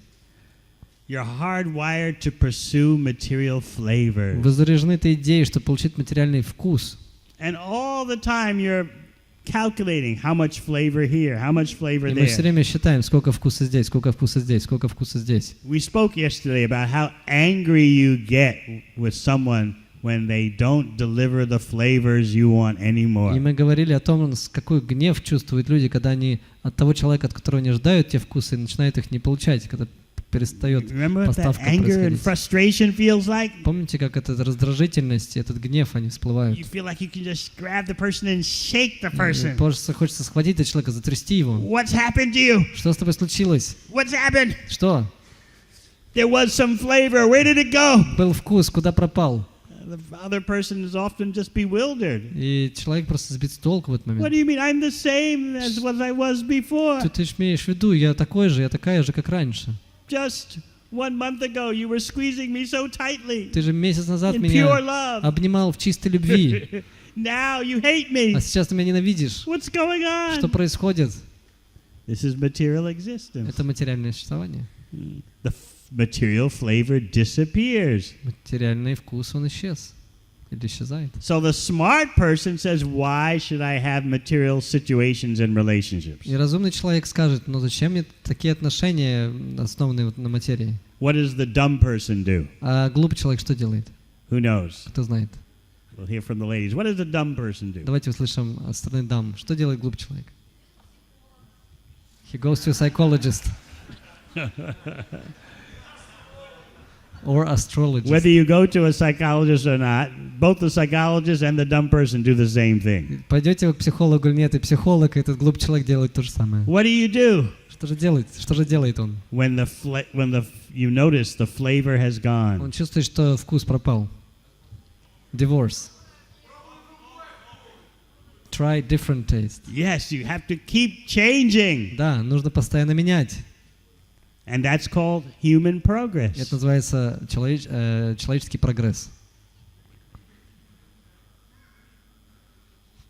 You're hardwired to pursue material flavors. Вы заряжены этой идеей, чтобы получить материальный вкус. And all the time you're calculating how much flavor here, how much flavor И мы все there. время считаем, сколько вкуса здесь, сколько вкуса здесь, сколько вкуса здесь. We spoke yesterday about how angry you get with someone when they don't deliver the flavors you want И anymore. мы говорили о том, какой гнев чувствуют люди, когда они от того человека, от которого они ожидают те вкусы, начинают их не получать, когда перестает Remember what that поставка anger and происходить. frustration feels like? Помните, как эта раздражительность, этот гнев, они всплывают? You feel like you can just grab the person and shake the person. Хочется схватить этого человека, затрясти его. What's happened to you? Что с тобой случилось? What's happened? Что? There was some flavor. Where did it go? Был вкус, куда пропал? The other person is often just bewildered. И человек просто сбит с толку в этот What момент. do you mean? I'm the same as what I was before. Ты ж имеешь в виду, я такой же, я такая же, как раньше. Just 1 month ago, you were squeezing me so tightly Ты же месяц назад in pure меня love. обнимал в чистой любви, Now you hate me. а сейчас ты меня ненавидишь. What's going Что on? происходит? This is material existence. Это материальное существование. The material flavor disappears. Материальный вкус, он исчез. Или исчезает. So the smart person says, why should I have material situations and relationships? И разумный человек скажет, ну зачем мне такие отношения, основанные на материи? What does the dumb person do? А глупый человек что делает? Who knows? Кто знает? We'll hear from the ladies. What does the dumb person do? Давайте услышим от стороны дам. Что делает глупый человек? He goes to a psychologist. Or astrologist. Whether you go to a psychologist or not, both the psychologist and the dumb person do the same thing. Пойдете вы к психологу или нет, и психолог, и этот глупый человек делает то же самое. What do you do? Что же делает он? When you notice the flavor has Он gone? чувствует, что вкус пропал. Divorce. Try different taste. Yes, you have to keep changing. Да, нужно постоянно менять. And that's called human progress. Это называется человеческий прогресс.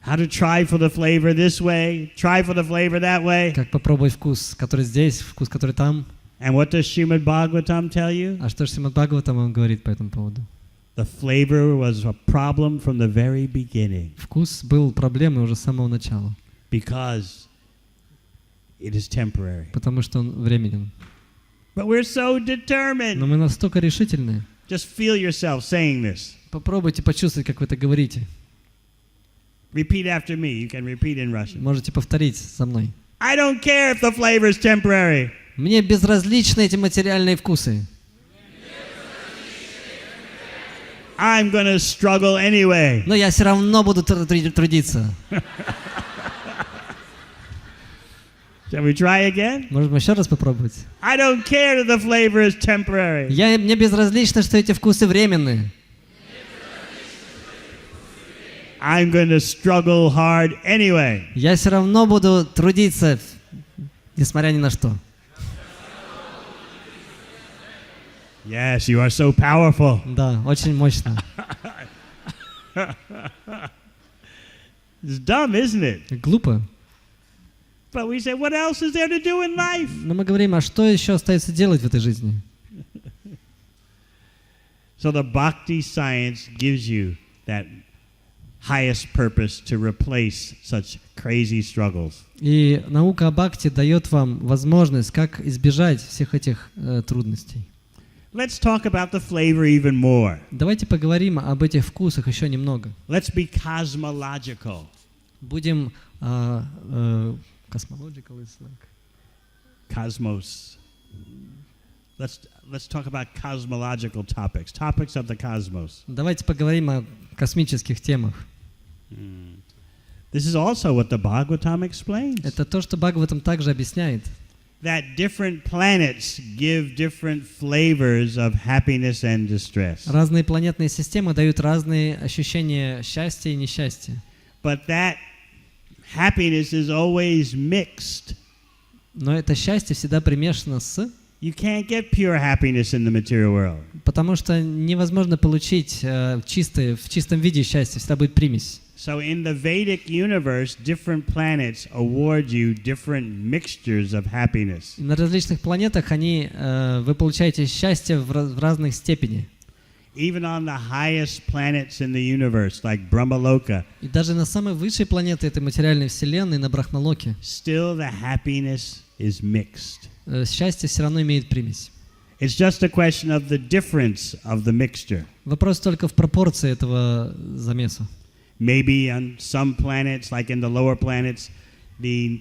How to try for the flavor this way, try for the flavor that way. Как попробовать вкус, который здесь, вкус, который там. And what does Srimad Bhagavatam tell you? А что же Шримад Бхагаватам вам говорит по этому поводу? The flavor was a problem from the very beginning. Вкус был проблемой уже с самого начала. Because it is temporary. Потому что он временен. But we're so determined. Но мы настолько решительны. Just feel yourself saying this. Попробуйте почувствовать, как вы это говорите. Repeat after me. You can repeat in Russian. Можете повторить за мной. I don't care if the flavor is temporary. Мне безразличны эти материальные вкусы. I'm gonna struggle anyway. Но я все равно буду трудиться. Shall we try again? Может, еще раз попробовать? I don't care if the flavor is temporary. Мне безразлично, что эти вкусы временные. I'm going to struggle hard anyway. Я все равно буду трудиться, несмотря ни на что. Yes, you are so powerful. Да, очень мощно. It's dumb, isn't it? Глупо. But we say, what else is there to do in life? Но мы говорим, а что еще остается делать в этой жизни? So the Bhakti science gives you that highest purpose to replace such crazy struggles. И наука о Бхакти дает вам возможность, как избежать всех этих трудностей. Let's talk about the flavor even more. Давайте поговорим об этих вкусах еще немного. Let's be cosmological. Будем cosmological is like Cosmos. Let's talk about cosmological topics of the cosmos. Давайте поговорим о космических темах. This is also what the Bhagavatam explains. Это то, что Бхагаватам также объясняет. That different planets give different flavors of happiness and distress. Разные планетные системы дают разные ощущения счастья и несчастья. But that happiness is always mixed. Но это счастье всегда примешано с... You can't get pure happiness in the material world. Потому что невозможно получить в чистом виде счастье, всегда будет примесь. So in the Vedic universe, different planets award you different mixtures of happiness. И на различных планетах вы получаете счастье в разных степени. Even on the highest planets in the universe, like Brahmaloka, И даже на самой высшей планете этой материальной вселенной, на Брахмалоке, still the happiness is mixed. Счастье все равно имеет примесь. It's just a question of the difference of the mixture. Вопрос только в пропорции этого замеса. Maybe on some planets, like in the lower planets, the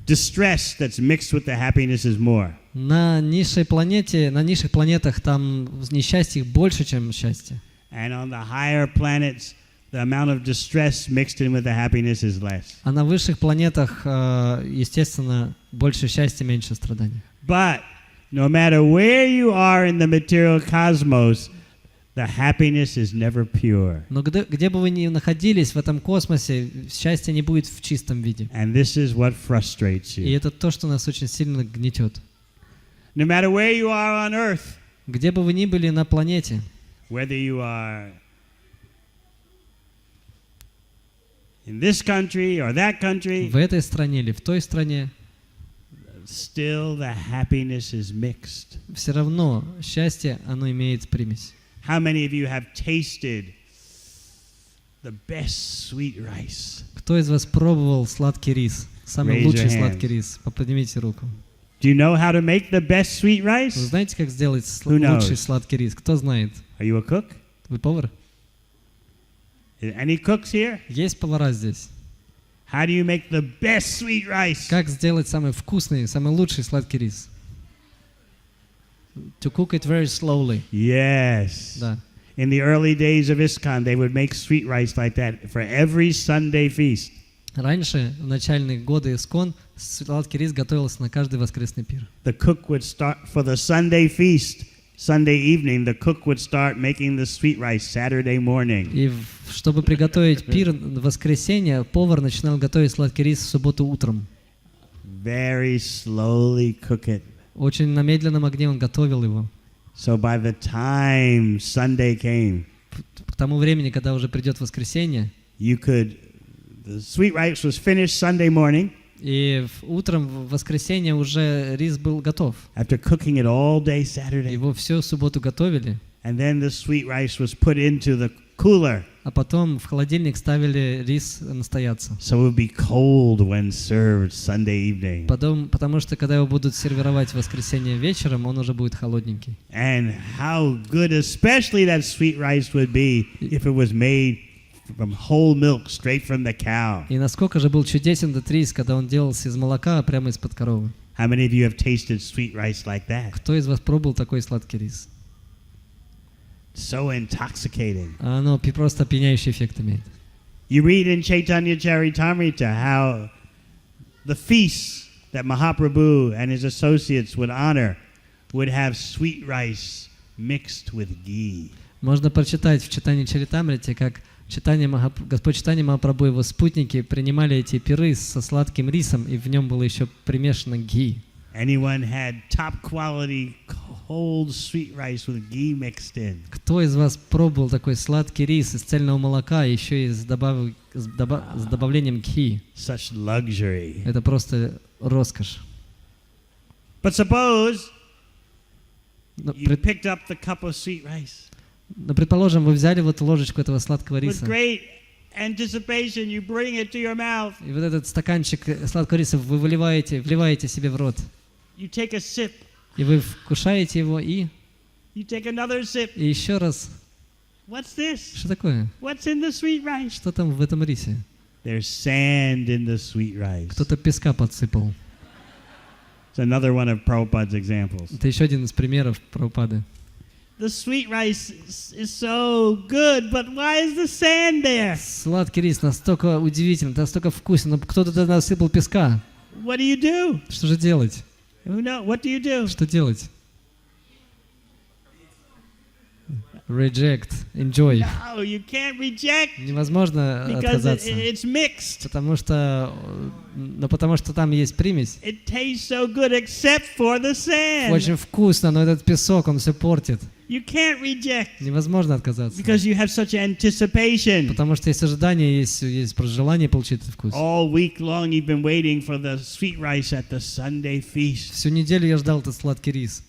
distress that's mixed with the happiness is more. На низшей планете, на низших планетах там несчастье больше, чем счастье. And on the higher planets, the amount of distress mixed in with the happiness is less. А на высших планетах, естественно, больше счастья, меньше страданий. But no matter where you are in the material cosmos, the happiness is never pure. Но где бы вы ни находились в этом космосе, счастье не будет в чистом виде. And this is what frustrates И you. это то, что нас очень сильно гнетет. No matter where you are on Earth, Где бы вы ни были на планете, whether you are in this country or that country, в этой стране или в той стране, still the happiness is mixed. все равно счастье, оно имеет примесь. How many of you have tasted the best sweet rice? Кто из вас пробовал сладкий рис? Самый Raise лучший your hands. сладкий рис. Поднимите руку. Do you know how to make the best sweet Вы rice? знаете, как сделать Who knows? лучший сладкий рис? Кто знает? Are you a cook? Вы повар? Any cooks here? Есть повара здесь. How do you make the best sweet rice? Как сделать самый вкусный, самый лучший сладкий рис? To cook it very slowly. Yes. Да. In the early days of ISKCON, they would make sweet rice like that for every Sunday feast. Раньше, в начальные годы ИСККОН, сладкий рис готовился на каждый воскресный пир. The cook would start for the Sunday feast, Sunday evening, the cook would start making the sweet rice Saturday morning. И чтобы приготовить пир в воскресенье, повар начинал готовить сладкий рис в субботу утром. Very slowly cook it. Очень на медленном огне он готовил его. So by the time Sunday came, К тому времени, когда уже придет воскресенье, you could the sweet rice was finished Sunday morning. И утром в воскресенье уже рис был готов. After cooking it all day Saturday. Его всю субботу готовили. And then the sweet rice was put into the cooler. А потом в холодильник ставили рис настояться. So it would be cold when served Sunday evening. Потому что когда его будут сервировать в воскресенье вечером, он уже будет холодненький. And how good especially that sweet rice would be if it was made from whole milk straight from the cow. И насколько же был чудесен этот рис, когда он делался из молока прямо из-под коровы. How many of you have tasted sweet rice like that? Кто из вас пробовал такой сладкий рис? So intoxicating. Оно просто опьяняющий эффект имеет. You read in Chaitanya Charitamrita how the feasts that Mahaprabhu and his associates would honor would have sweet rice mixed with ghee. Можно прочитать в читании Чаритамрити, как Господь Чайтанья Махапрабху и его спутники принимали эти пиры со сладким рисом, и в нем было еще примешано ги. Anyone had top quality cold sweet rice with ghee mixed in? Кто из вас пробовал такой сладкий рис из цельного молока, еще и с добавлением ги? Such luxury. Это просто роскошь. But suppose you picked up the cup of sweet rice. Но предположим, вы взяли вот ложечку этого сладкого With риса. great anticipation, you bring it to your mouth. И вот этот стаканчик сладкого риса вы вливаете себе в рот. You take a sip. И вы вкушаете его и You take another sip. еще раз. What's this? Что такое? What's in the sweet rice? Что там в этом рисе? There's sand in the sweet rice. Кто-то песка подсыпал. It's another one of Prabhupada's examples. Это еще один из примеров Прабхупады. The sweet rice is so good, but why is the sand there? Сладкий рис настолько удивительный, настолько вкусный, но кто-то туда насыпал песка. What do? Что же делать? Who knows? What do? Что делать? Reject, enjoy. No, you can't reject Невозможно because отказаться, it's mixed. потому что там есть примесь. It tastes so good except for the sand. Очень вкусно, но этот песок, он все портит. You can't reject Невозможно отказаться, because you have such anticipation. потому что есть ожидание, есть просто желание получить этот вкус. All week long you've been waiting for the sweet rice at the Sunday feast. Всю неделю я ждал этот сладкий рис.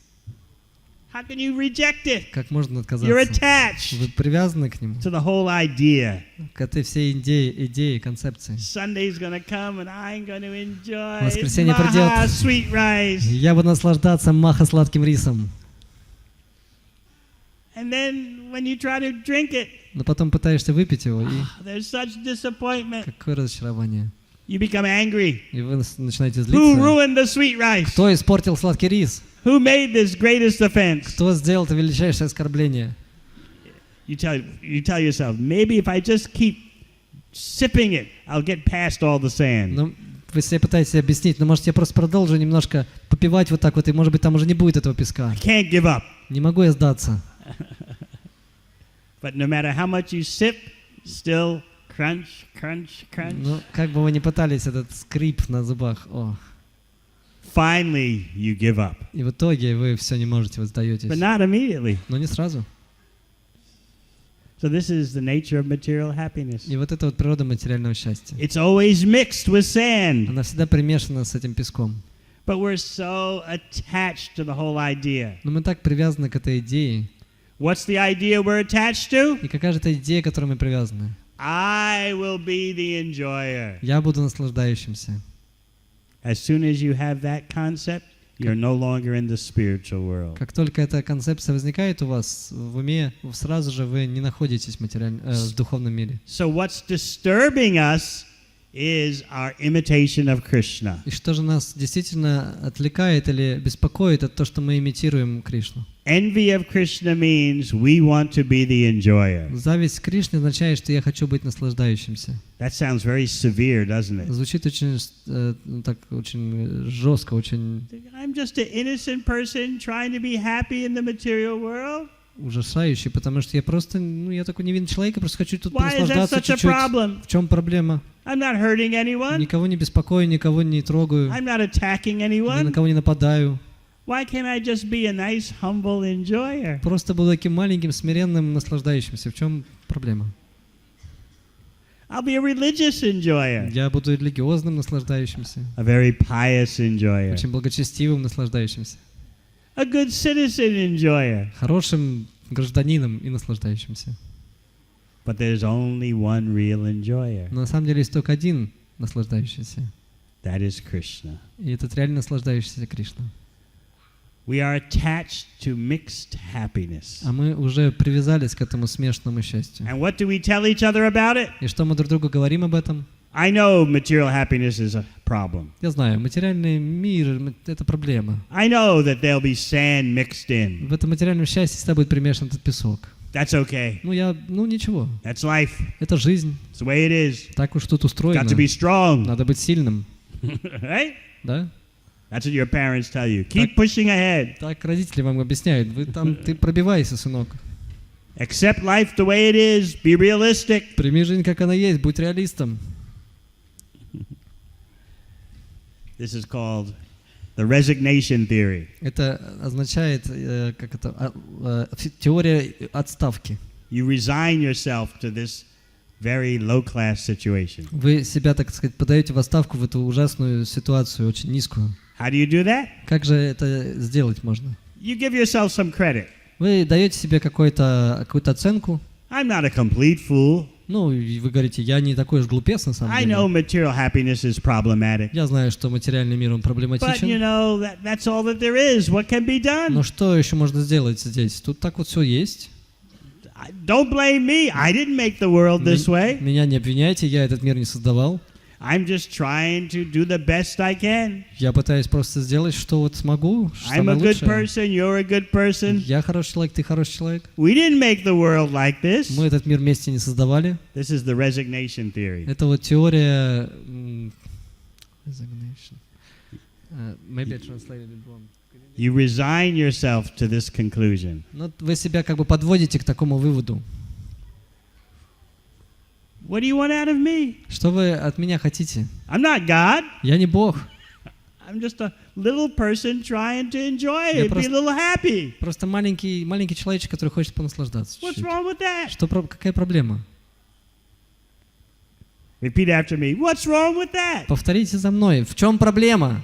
How can you reject it? Как можно You're отказаться? attached Вы привязаны к нему, to the whole idea. к этой всей идее, концепции. Sunday's gonna come and I'm gonna enjoy Воскресенье Maha придет. sweet rice. Я буду наслаждаться маха сладким рисом. And then when you try to drink it, Но потом пытаешься выпить его, и there's such disappointment. какое разочарование. You become angry. И вы начинаете Who злиться. ruined the sweet rice? Кто испортил сладкий рис? Who made this greatest offense? Кто сделал это величайшее оскорбление? You tell yourself, maybe if I just keep sipping it, I'll get past all the sand. Ну, вы себе пытаетесь объяснить, но может я просто продолжу немножко попивать вот так вот, и может быть там уже не будет этого песка. Can't give up. Не могу я сдаться. But no matter how much you sip, still crunch, crunch, crunch. Ну, как бы вы ни пытались, этот скрип на зубах. О. Finally, you give up. И в итоге вы все не можете, вы сдаетесь. But not immediately. Но не сразу. So this is the nature of material happiness. И вот это вот природа материального счастья. It's always mixed with sand. Она всегда примешана с этим песком. But we're so attached to the whole idea. Но мы так привязаны к этой идее. What's the idea we're attached to? И какая же эта идея, к которой мы привязаны? I will be the enjoyer. Я буду наслаждающимся. As soon as you have that concept, you're no longer in the spiritual world. Как только эта концепция возникает у вас в уме, сразу же вы не находитесь в духовном мире. So what's disturbing us is our imitation of Krishna. И что же нас действительно отвлекает или беспокоит, это то, что мы имитируем Кришну. Envy of Krishna means we want to be the enjoyer. Зависть к Кришне означает, что я хочу быть наслаждающимся. That sounds very severe, doesn't it? Звучит очень жестко, очень I'm just an innocent person trying to be happy in the material world. Ужасающе, потому что я просто, я такой невинный человек, я просто хочу тут Why is that наслаждаться such a чуть-чуть. problem? В чем проблема? I'm not hurting anyone. Никого не беспокою, никого не трогаю, I'm not attacking ни на anyone. кого не нападаю. Why can't I just be a nice, humble enjoyer? Просто буду таким маленьким, смиренным, наслаждающимся. В чем проблема? I'll be a religious enjoyer, Я буду религиозным наслаждающимся, a very pious enjoyer, очень благочестивым наслаждающимся, a good citizen enjoyer. хорошим гражданином и наслаждающимся. But there's only one real enjoyer. Но на самом деле есть только один наслаждающийся. That is Krishna. И этот реально наслаждающийся Кришна. We are attached to mixed happiness. А мы уже привязались к этому смешанному счастью. And what do we tell each other about it? И что мы друг другу говорим об этом? I know material happiness is a problem. Я знаю, материальный мир — это проблема. I know that there'll be sand mixed in. В этом материальном счастье всегда будет примешан этот песок. That's okay. Ничего. That's life. Это жизнь. It's the way it is. Так уж тут устроено. Got to be strong. Надо быть сильным. Right? Да? That's what your parents tell you. Keep pushing ahead. Так родители вам объясняют. Ты пробивайся, сынок. Accept life the way it is. Be realistic. Прими жизнь, как она есть. Будь реалистом. This is called the resignation theory. Это означает, теория отставки. You resign yourself to this very low-class situation. Вы себя, так сказать, подаете в отставку в эту ужасную ситуацию, очень низкую. How do you do that? Как же это сделать можно? You give yourself some credit. Вы даете себе какую-то оценку. I'm not a complete fool. Ну, и вы говорите, я не такой уж глупец на самом I деле. know material happiness is problematic. Я знаю, что материальный мир, он But, проблематичен. you know, that's all that there is. What can be done? Но что еще можно сделать здесь? Тут так вот все есть. Don't blame me. I didn't make the world this way. Меня не обвиняйте, я этот мир не создавал. I'm just trying to do the best I can. Я пытаюсь просто сделать, что вот смогу, I'm самое a good лучшее. person. You're a good person. Я хороший человек, ты хороший человек. We didn't make the world like this. Мы этот мир вместе не создавали. This is the resignation theory. Это вот теория... Resignation. Maybe I translated it wrong. You resign yourself to this conclusion. Но вы себя как бы подводите к такому выводу. What do you want out of me? Что вы от меня хотите? I'm not God. Я не Бог. I'm just a little person trying to enjoy Я it, be a little happy. Просто маленький человечек, который хочет понаслаждаться What's чуть-чуть. wrong with that? Какая проблема? Repeat after me. What's wrong with that? Повторите за мной. В чем проблема?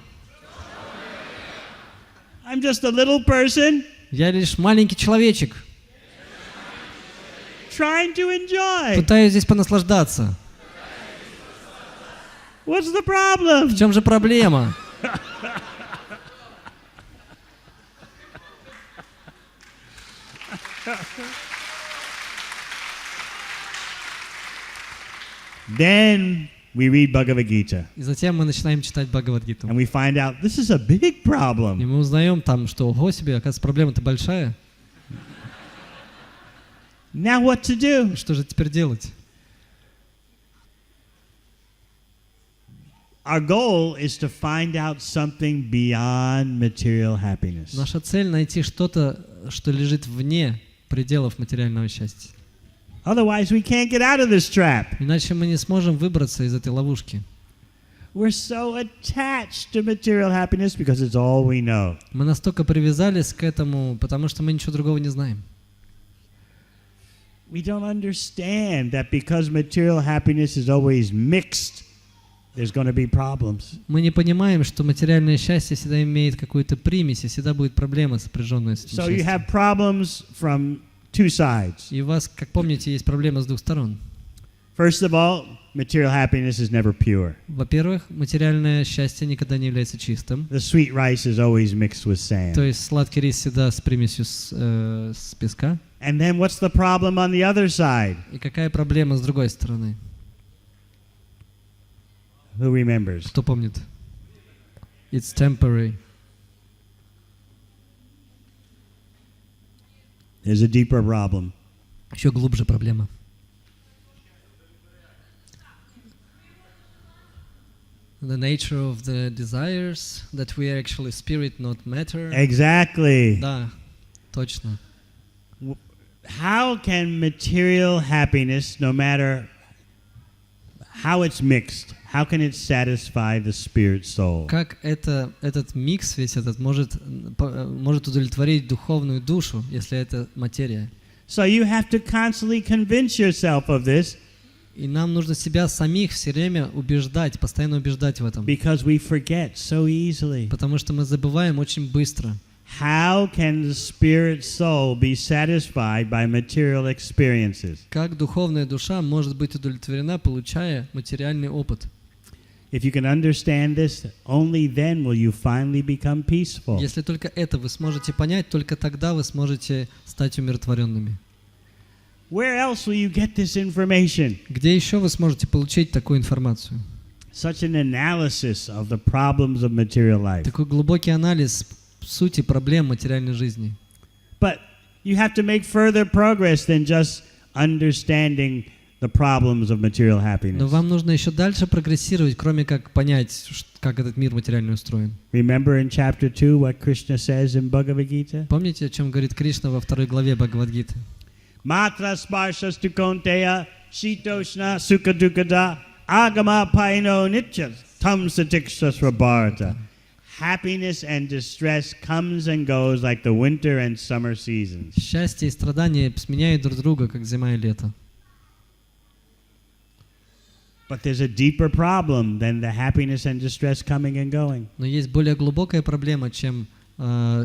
I'm just a little person Я лишь маленький человечек. trying to enjoy. Пытаюсь здесь понаслаждаться. What's the problem? В чем же проблема? Then we read Bhagavad Gita И затем мы начинаем читать Бхагавад-гиту. and we find out this is a big И problem. мы узнаем там, что, ого себе, оказывается, проблема-то большая. Now what to do? Что же теперь делать? Our goal is to find out something beyond material happiness. Наша цель — найти что-то, что лежит вне пределов материального счастья. Otherwise, we can't get out of this trap. Иначе мы не сможем выбраться из этой ловушки. We're so attached to material happiness because it's all we know. Мы настолько привязались к этому, потому что мы ничего другого не знаем. We don't understand that because material happiness is always mixed, there's going to be problems. Мы не понимаем, что материальное счастье всегда имеет какую-то примесь, и всегда будет проблема, сопряженная с этим So you счастьем. have problems from two sides. И у вас, как помните, есть проблема с двух сторон. First of all, material happiness is never pure. Во-первых, материальное счастье никогда не является чистым. The sweet rice is always mixed with То sand. есть сладкий рис всегда с примесью с песка. And then what's the problem on the other side? И какая проблема с другой стороны? Who remembers? Кто помнит? It's temporary. There's a deeper problem. Еще глубже проблема. The nature of the desires, that we are actually spirit, not matter. Exactly. Да, точно. How can material happiness, no matter how it's mixed, how can it satisfy the spirit soul? Как этот микс весь этот может удовлетворить духовную душу, если это материя? So you have to constantly convince yourself of this И нам нужно себя самих все время убеждать, постоянно убеждать в этом. Because we forget so easily. Потому что мы забываем очень быстро. How can the spirit soul be satisfied by material experiences? Как духовная душа может быть удовлетворена, получая материальный опыт? If you can understand this, only then will you finally become peaceful. Если только это вы сможете понять, только тогда вы сможете стать умиротворенными. Where else will you get this information? Где еще вы сможете получить такую информацию? Such an analysis of the problems of material life. Такой глубокий анализ сути проблем материальной жизни. But you have to make further progress than just understanding the problems of material happiness. Но вам нужно еще дальше прогрессировать, кроме как понять, как этот мир материальный устроен. Remember in chapter 2 what Krishna says in Bhagavad Gita? Помните, о чем говорит Кришна во 2 главе Бхагавад-гиты? Matra sparshas tu konteya shitoshna sukadukada agama paino nitya tam satikshasva bharata. Happiness and distress comes and goes like the winter and summer seasons. Счастье и страдания сменяют друг друга, как зима и лето. But there's a deeper problem than the happiness and distress coming and going. Но есть более глубокая проблема, чем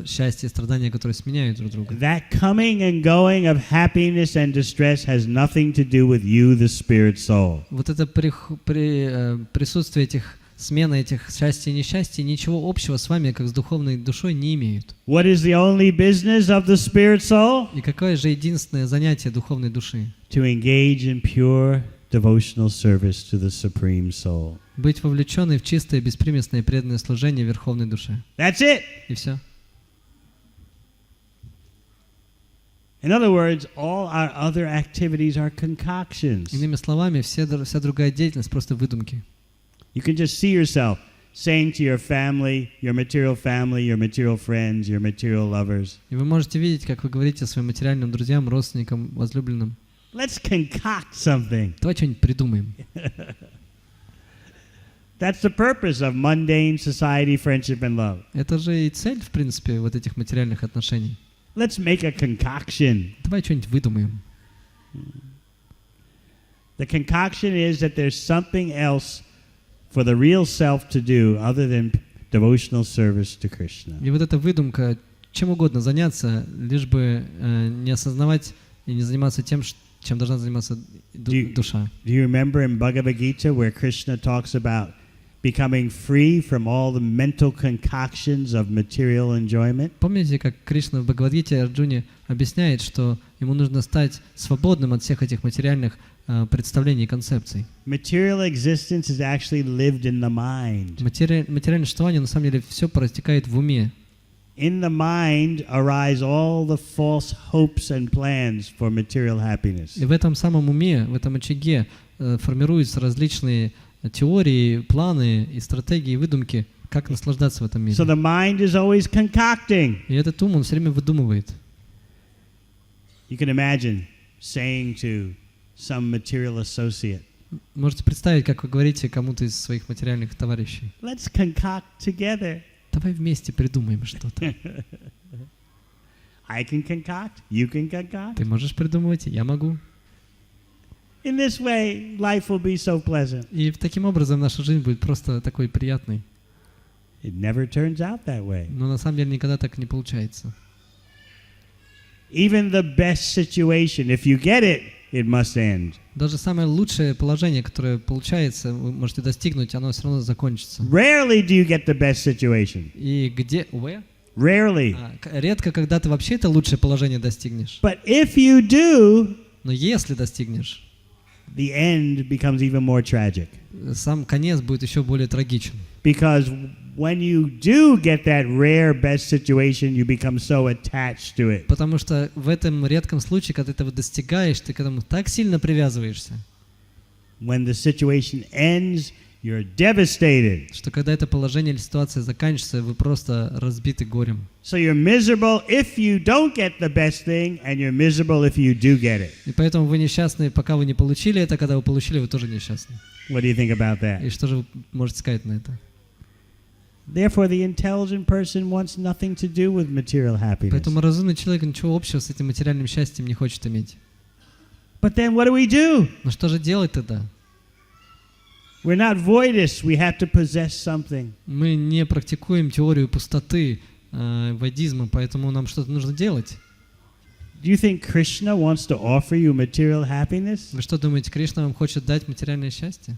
счастье и страдания, которые сменяют друг друга. That coming and going of happiness and distress has nothing to do with you, the spirit soul. Вот это присутствие этих смена этих счастья и несчастья ничего общего с вами, как с духовной душой, не имеют. What is the only business of the spirit soul? И какое же единственное занятие духовной души? To engage in pure devotional service to the Supreme Soul. Быть вовлеченной в чистое, беспримесное и преданное служение Верховной Душе. That's it. И все. In other words, all our other activities are concoctions. Иными словами, вся другая деятельность просто выдумки. You can just see yourself saying to your family, your material friends, your material lovers, И вы можете видеть, как вы говорите своим материальным друзьям, родственникам, возлюбленным. let's concoct something. Давай что-нибудь придумаем. That's the purpose of mundane society, friendship and love. Это же и цель, в принципе, вот этих материальных отношений. Let's make a concoction. Давай что-нибудь выдумаем. The concoction is that there's something else for the real self to do other than devotional service to Krishna. И вот эта выдумка, чем угодно заняться, лишь бы не осознавать и не заниматься тем, чем должна заниматься душа. Do you remember in Bhagavad Gita where Krishna talks about becoming free from all the mental concoctions of material enjoyment? Помните, как Кришна в Бхагавад-гите Арджуне объясняет, что ему нужно стать свободным от всех этих материальных представлений и концепций. Material existence is actually lived in the mind. Материальное существование на самом деле все протекает в уме. In the mind arise all the false hopes and plans for material happiness. И в этом самом уме, в этом очаге формируются различные теории, планы и стратегии, и выдумки, как наслаждаться в этом мире. So the mind is always concocting. И этот ум, он все время выдумывает. You can imagine saying to some material associate, Можете представить, как вы говорите кому-то из своих материальных товарищей. let's concoct together. Давай вместе придумаем что-то. I can concoct, you can concoct. Ты можешь придумывать, и я могу. In this way, life will be so pleasant. И таким образом наша жизнь будет просто такой приятной. It never turns out that way. Но на самом деле никогда так не получается. Even the best situation, if you get it, it must end. Даже самое лучшее положение, которое получается, вы можете достигнуть, оно все равно закончится. Rarely do you get the best situation. И где... Where? Rarely. Редко, когда ты вообще это лучшее положение достигнешь. But if you do, Но если достигнешь, the end becomes even more tragic. сам конец будет еще более трагичен. Because when you do get that rare best situation, you become so attached to it. Потому что в этом редком случае, когда ты этого достигаешь, ты к этому так сильно привязываешься, When the situation ends, you're devastated. что когда это положение или ситуация заканчивается, вы просто разбиты горем. So you're miserable if you don't get the best thing, and you're miserable if you do get it. И поэтому вы несчастны, пока вы не получили это, когда вы получили, вы тоже несчастны. What do you think about that? И что же вы можете сказать на это? Therefore, the intelligent person wants nothing to do with material happiness. Поэтому разумный человек ничего общего с этим материальным счастьем не хочет иметь. But then what do? Но что же делать тогда? We're not voidists. We have to possess something. Мы не практикуем теорию пустоты, вайдизма, поэтому нам что-то нужно делать. Do you think Krishna wants to offer you material happiness? Вы что думаете, Кришна вам хочет дать материальное счастье?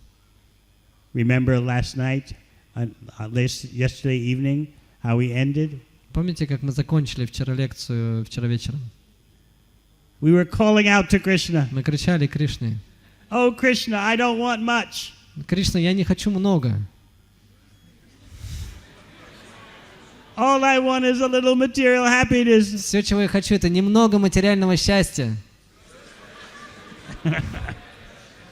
Remember last night, yesterday evening, how we ended? Помните, как мы закончили вчера лекцию, вчера вечером? We were calling out to Krishna. Мы кричали Кришне: Oh, Krishna, I don't want much. Кришна, я не хочу много. All I want is a little material happiness. Все, чего я хочу, это немного материального счастья.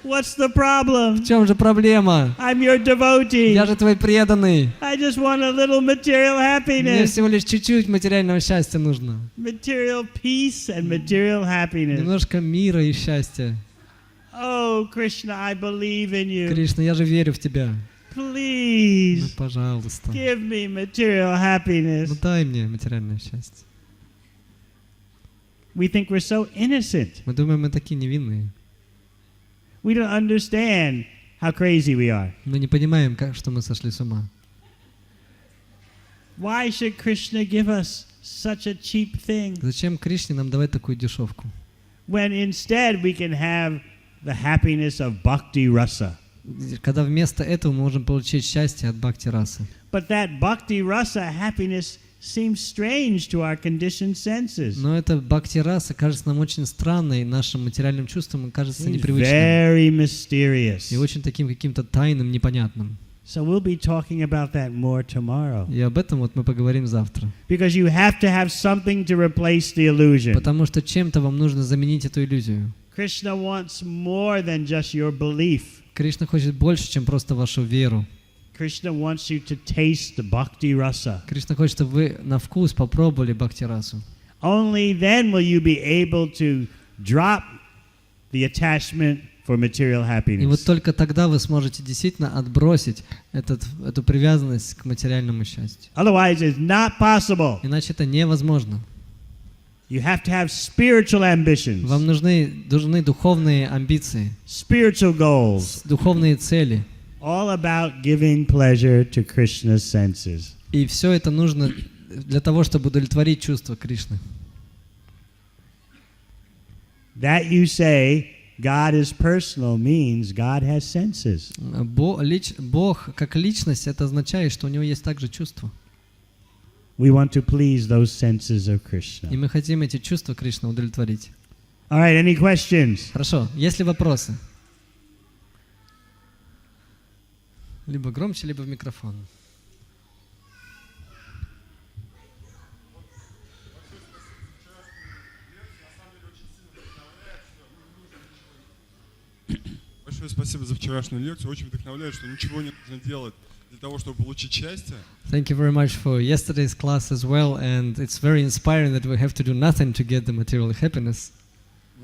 What's the problem? В чем же проблема? I'm your devotee. Я же твой преданный. I just want a little material Мне happiness. всего лишь чуть-чуть материального счастья нужно. Material peace and material happiness. Немножко мира и счастья. Oh, Krishna, I believe in you. Кришна, я же верю в тебя. Ну, Please, пожалуйста. give me material Ну, happiness. дай мне материальное счастье. We think we're so innocent. Мы думаем, мы такие невинные. We don't understand how crazy we are. Мы не понимаем, что мы сошли с ума. Why should Krishna give us such a cheap thing Зачем Кришне нам давать такую дешевку? when instead we can have the happiness of bhakti rasa? Когда вместо этого мы можем получить счастье от бхакти расы. But that bhakti rasa happiness seems strange to our conditioned senses. Но эта бхакти раса кажется нам очень странной, нашим материальным чувствам кажется It's непривычным. very mysterious. И очень таким каким-то тайным, непонятным. So we'll be talking about that more tomorrow. И об этом вот мы поговорим завтра. Because you have to have something to replace the illusion. Потому что чем-то вам нужно заменить эту иллюзию. Krishna wants more than just your belief. Кришна хочет больше, чем просто вашу веру. Krishna wants you to taste the bhakti rasa. Кришна хочет, чтобы вы на вкус попробовали бхакти расу. Only then will you be able to drop the attachment for material И вот happiness. только тогда вы сможете действительно отбросить эту привязанность к материальному счастью. Otherwise, it's not possible. Иначе это невозможно. You have to have spiritual ambitions, Вам нужны духовные амбиции, spiritual goals, духовные цели. all about giving pleasure to Krishna's senses. И все это нужно для того, чтобы удовлетворить чувства Кришны. That you say God is personal means God has senses. Бог как личность, это означает, что у него есть также чувства. We want to please those senses of И Krishna. мы хотим эти чувства Кришны удовлетворить. All right, any questions? Хорошо, есть ли вопросы? Либо громче, либо в микрофон. Большое спасибо за вчерашнюю лекцию. Очень вдохновляет, что ничего не нужно делать для того, чтобы получить счастье. Thank you very much for yesterday's class as well, and it's very inspiring that we have to do nothing to get the material happiness.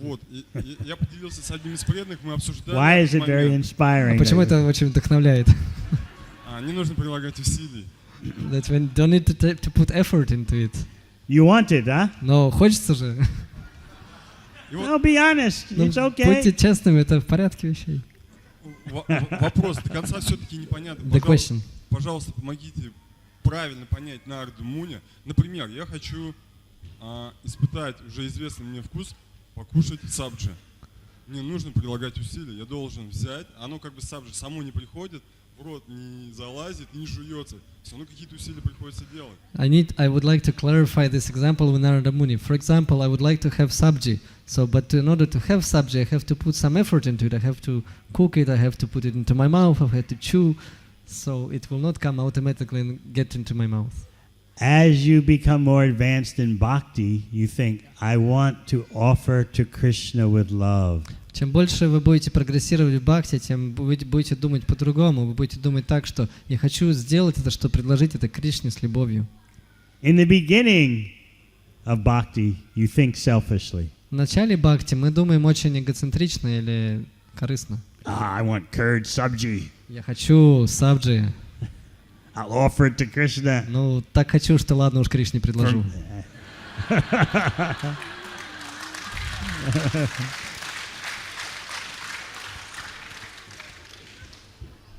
Вот. И я поделился с одним из преданных, мы обсуждали Why is этот it very момент. inspiring? Почему это очень вдохновляет? Не нужно прилагать усилий. That we don't need to put effort into it. You want it, huh? Но хочется же. И вот No, be honest. Ну, It's будьте okay. честными, это в порядке вещей. вопрос до конца все-таки непонятный. The question. Пожалуйста, помогите правильно понять Нарду Муни. Например, я хочу испытать уже известный мне вкус, покушать сабджи. Мне нужно прилагать усилия, я должен взять, оно как бы сабджи само не приходит, в рот не залазит и не жуется. Все равно какие-то усилия приходится делать. I would like to clarify this example with Narada Muni. For example, I would like to have sabji. But in order to have sabji, I have to put some effort into it. I have to cook it, I have to put it into my mouth, I have to chew. So it will not come automatically and get into my mouth. As you become more advanced in bhakti, you think, I want to offer to Krishna with love. Чем больше вы будете прогрессировать в бхакти, тем вы будете думать по-другому. Вы будете думать так, что я хочу сделать это, что предложить это Кришне с любовью. In the beginning of bhakti, you think selfishly. В начале бхакти мы думаем очень эгоцентрично или корыстно. I want curd sabji. Я хочу сабджи. I'll offer it to Krishna. Ну, так хочу, что ладно уж Кришне предложу.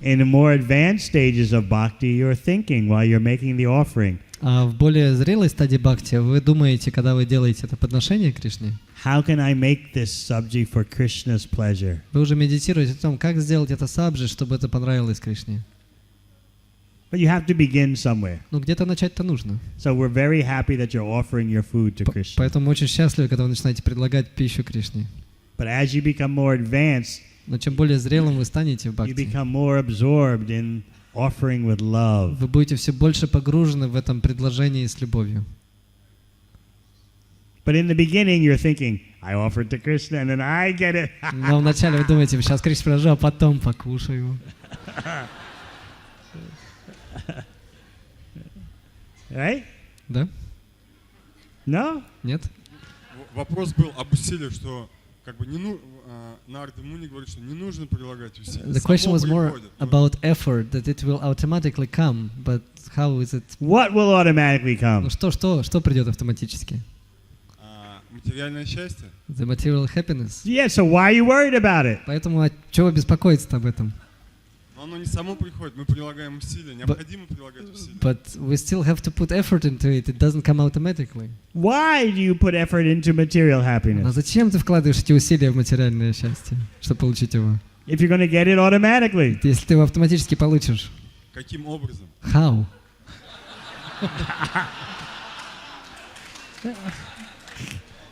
In the more advanced stages of bhakti, you're thinking while you're making the offering. А в более зрелой стадии бхакти вы думаете, когда вы делаете это подношение Кришне, How can I make this sabji for Krishna's pleasure? вы уже медитируете о том, как сделать это сабджи, чтобы это понравилось Кришне. But you have to begin somewhere. Ну, где-то начать-то нужно. So we're very happy that you're offering your food to Krishna. Поэтому очень счастливы, когда вы начинаете предлагать пищу Кришне. But as you become more advanced, Но чем более зрелым вы станете в you бхакти, become more absorbed in offering with love. вы будете все больше погружены в этом предложении с любовью. But in the beginning, you're thinking, I offered to Krishna and then I get it. Но вначале вы думаете, сейчас Кришне приложу, а потом покушаю. Right? Да? No? Нет? Вопрос был об усилиях, что как бы Нарада Муни говорит, что не нужно прилагать усилия. The question was more приходит. about effort, that it will automatically come, but how is it? What will automatically come? Ну что придет автоматически? Материальное счастье. The material happiness. Yeah, so why are you worried about it? Поэтому чего беспокоиться об этом? Но оно не само приходит, мы прилагаем усилия, необходимо прилагать усилия. But we still have to put effort into it. It doesn't come automatically. Why do you put effort into material А happiness? зачем ты вкладываешь эти усилия в материальное счастье, чтобы получить его? If you're going to get it automatically. Если ты его автоматически получишь. Каким образом? How?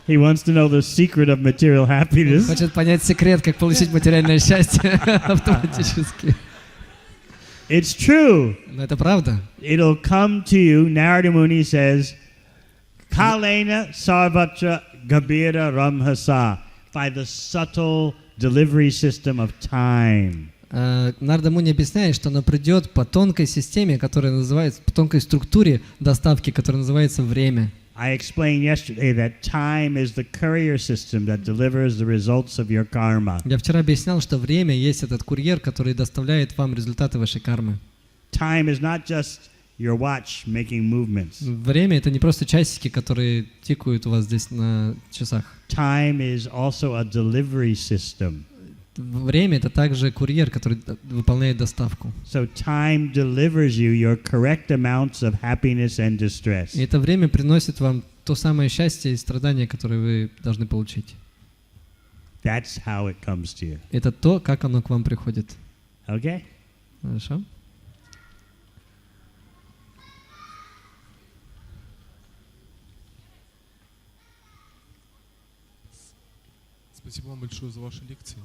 He wants to know the secret of material Он happiness. хочет понять секрет, как получить материальное счастье автоматически. It's true. Но это правда. It'll come to you. Narada Muni says, Kalena sarvatra gabira ramhasa, by the subtle delivery system of time. Нарада Муни объясняет, что оно придет по тонкой системе, которая называется, по тонкой структуре доставки, которая называется время. I explained yesterday that time is the courier system that delivers the results of your karma. Я вчера объяснял, что время есть этот курьер, который доставляет вам результаты вашей кармы. Time is not just your watch making movements. Время — это не просто часики, которые тикают у вас здесь на часах. Time is also a delivery system. Время — это также курьер, который выполняет доставку. So time delivers you your correct amounts of happiness and distress. И это время приносит вам то самое счастье и страдания, которые вы должны получить. That's how it comes to you. Это то, как оно к вам приходит. Okay? Хорошо? Спасибо вам большое за ваши лекции.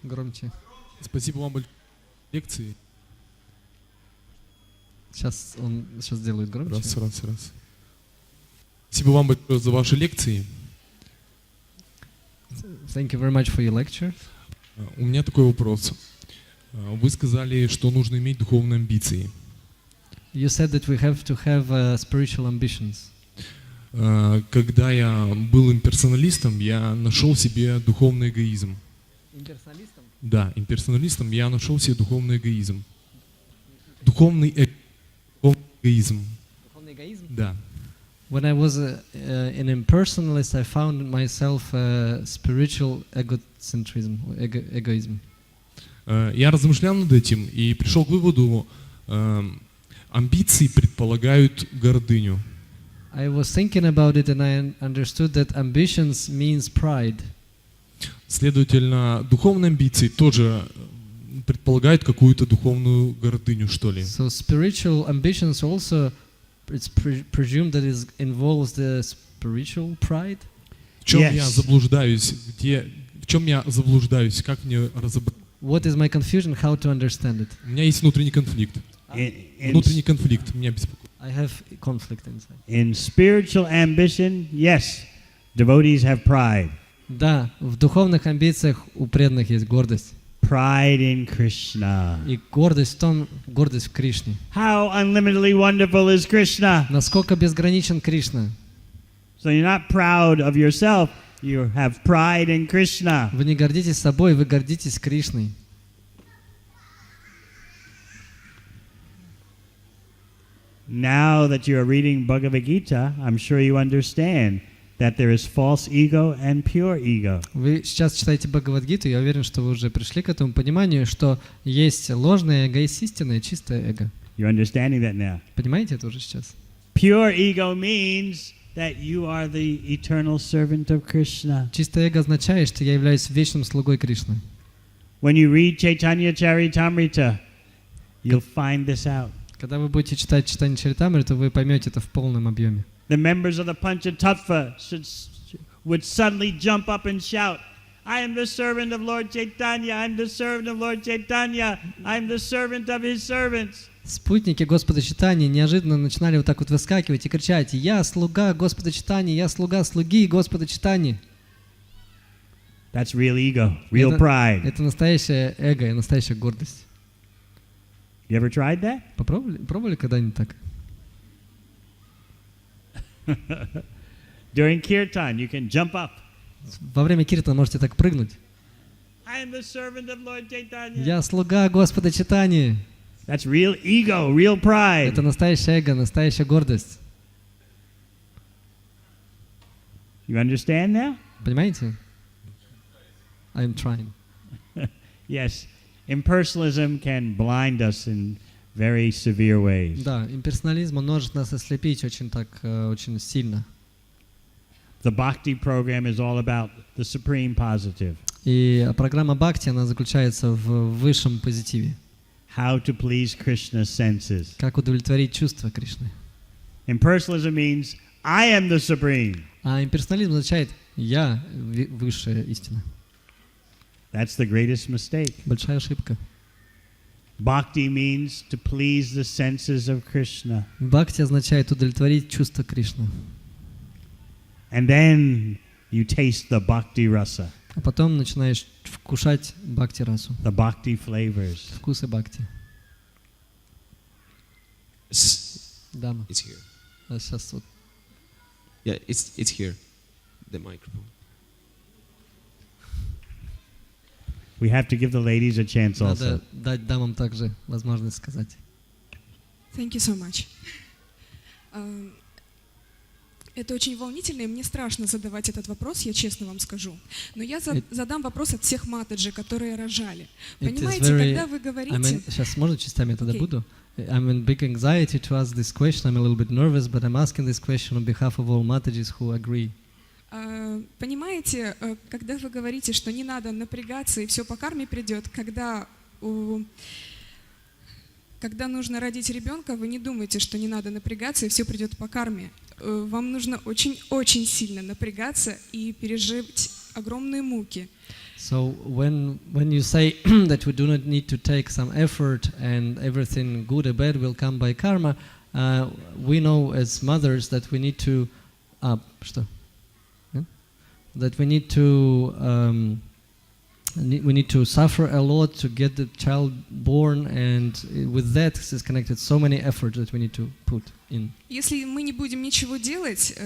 Громче. Спасибо вам большое за лекции. Сейчас делает громче. Раз. Спасибо вам большое за ваши лекции. Thank you very much for your lecture. У меня такой вопрос. Вы сказали, что нужно иметь духовные амбиции. You said that we have to have spiritual ambitions. Когда я был имперсоналистом, я нашел в себе духовный эгоизм. Имперсоналистом? Да, имперсоналистом я нашел в себе духовный эгоизм. Духовный эгоизм. Духовный эгоизм? Да. When I was an impersonalist, I found myself spiritual egocentrism, egoism. Я размышлял над этим и пришел к выводу, амбиции предполагают гордыню. I was thinking about it and I understood that ambitions means pride. Следовательно, духовные амбиции тоже предполагают какую-то духовную гордыню, что ли. So spiritual ambitions also, it's presumed that it involves the spiritual pride. В чем я заблуждаюсь? В чем я заблуждаюсь? Как мне разобраться? What is my confusion? How to understand it? У меня есть внутренний конфликт. Внутренний конфликт меня беспокоит. I have conflict inside. In spiritual ambition, yes, devotees have pride. Да, в духовных амбициях у преданных есть гордость. Pride in Krishna. И гордость в Кришне. How unlimitedly wonderful is Krishna? Насколько безграничен Кришна. So you're not proud of yourself, you have pride in Krishna. Вы не гордитесь собой, вы гордитесь Кришной. Now that you are reading Bhagavad Gita, I'm sure you understand that there is false ego and pure ego. Вы сейчас читаете Бхагавад-гиту, я уверен, что вы уже пришли к этому пониманию, что есть ложное эго, есть истинное, чистое эго. You're understanding that now. Понимаете это уже сейчас? Pure ego means that you are the eternal servant of Krishna. Чистое эго означает, что я являюсь вечным слугой Кришны. When you read Chaitanya Charitamrita, you'll find this out. Когда вы будете читать Чайтанья Чаритамриту, вы поймете это в полном объеме. The members of the Panchatattva would suddenly jump up and shout, I am the servant of Lord Chaitanya, I am the servant of Lord Chaitanya, I am the servant of his servants. Спутники Господа Чайтаньи неожиданно начинали вот так вот выскакивать и кричать: «Я слуга Господа Чайтаньи, я слуга слуги Господа Чайтаньи». That's real ego, real pride. Это настоящее эго и настоящая гордость. You ever tried that? Пробовали когда-нибудь так? During kirtan, you can jump up. Во время киртана можете так прыгнуть. I am the servant of Lord Chaitanya. Я слуга Господа Чайтаньи. That's real ego, real pride. Это настоящее эго, настоящая гордость. You understand now? Понимаете? I'm trying. Yes. Impersonalism can blind us in very severe ways. Да, имперсонализм может нас ослепить очень сильно. The Bhakti program is all about the supreme positive. И программа Бхакти, она заключается в высшем позитиве. How to please Krishna's senses. Как удовлетворить чувства Кришны. Impersonalism means I am the supreme. А имперсонализм означает «я высшая истина». That's the greatest mistake. Большая ошибка. Bhakti means to please the senses of Krishna. Бхакти означает удовлетворить чувства Кришны. And then you taste the bhakti rasa, А потом начинаешь вкушать бхакти-расу, the bhakti flavors. вкусы бхакти. Дама. It's here. А сейчас вот. Yeah, it's here. The microphone. We have to give the ladies a chance also. Надо дать дамам также возможность сказать. Thank you so much. Это очень волнительно, и мне страшно задавать этот вопрос, я честно вам скажу. Но я задам вопрос от всех матаджи, которые рожали. Понимаете, когда вы говорите... Сейчас можно частями тогда буду? I'm in big anxiety to ask this question. I'm a little bit nervous, but I'm asking this question on behalf of all Mataji's who agree. Понимаете, когда вы говорите, что не надо напрягаться и все по карме придет, когда нужно родить ребенка, вы не думаете, что не надо напрягаться и все придет по карме. Вам нужно очень-очень сильно напрягаться и пережить огромные муки. So when you say that we do not need to take some effort and everything good or bad will come by karma, we know as mothers that we need to that we need to suffer a lot to get the child born, and with that is connected so many efforts that we need to put in. Если мы не будем ничего делать,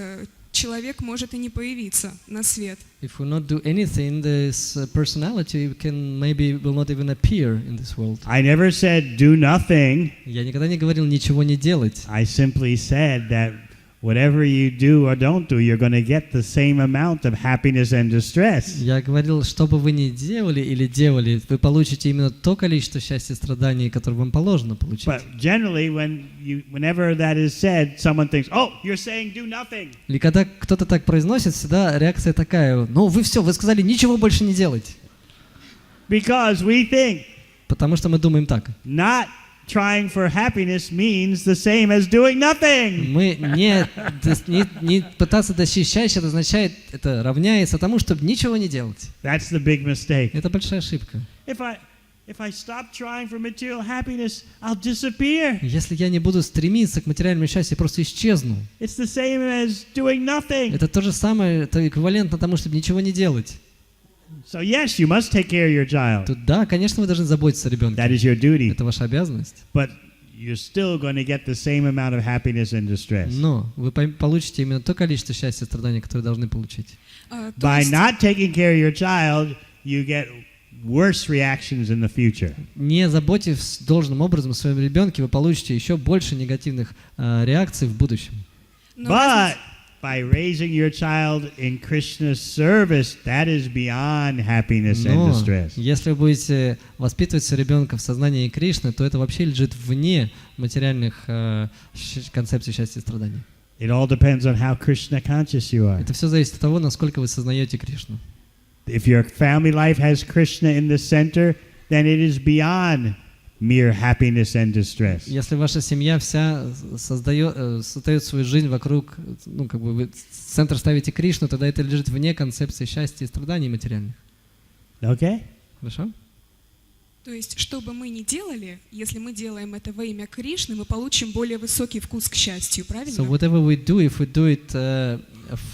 человек может и не появиться на свет. If we not do anything, this personality will not even appear in this world. I never said do nothing. Я никогда не говорил ничего не делать. I simply said that whatever you do or don't do, you're going to get the same amount of happiness and distress. Я говорил, что бы вы ни делали или делали, вы получите именно то количество счастья и страданий, которое вам положено получить. But generally, whenever that is said, someone thinks, "Oh, you're saying do nothing." Или когда кто-то так произносит, всегда реакция такая: ну вы сказали ничего больше не делать. Because we think. Потому что мы думаем так. Not trying for happiness means the same as doing nothing. Мы не пытаться достичь счастья, это равняется тому, чтобы ничего не делать. That's the big mistake. Это большая ошибка. If I stop trying for material happiness, I'll disappear. Если я не буду стремиться к материальному счастью, я просто исчезну. It's the same as doing nothing. Это то же самое, это эквивалентно тому, чтобы ничего не делать. So yes, you must take care of your child. Да, конечно, вы должны заботиться о ребенке. That is your duty. Это ваша обязанность. But you're still going to get the same amount of happiness and distress. Но вы получите именно то количество счастья и страданий, которое должны получить. By not taking care of your child, you get worse reactions in the future. Не заботясь должным образом о своем ребенке, вы получите еще больше негативных реакций в будущем. But by raising your child in Krishna's service, that is beyond happiness and Но distress. если вы будете воспитывать своего ребенка в сознании Кришны, то это вообще лежит вне материальных концепций счастья и страданий. It all depends on how Krishna conscious you are. Это все зависит от того, насколько вы сознаете Кришну. If your family life has Krishna in the center, then it is beyond mere happiness and distress. Если ваша семья вся создает свою жизнь вокруг, как бы вы в центр ставите Кришну, тогда это лежит вне концепции счастья и страданий материальных. Okay? Хорошо? То есть, что бы мы ни делали, если мы делаем это во имя Кришны, мы получим более высокий вкус к счастью, правильно? So whatever we do, if we do it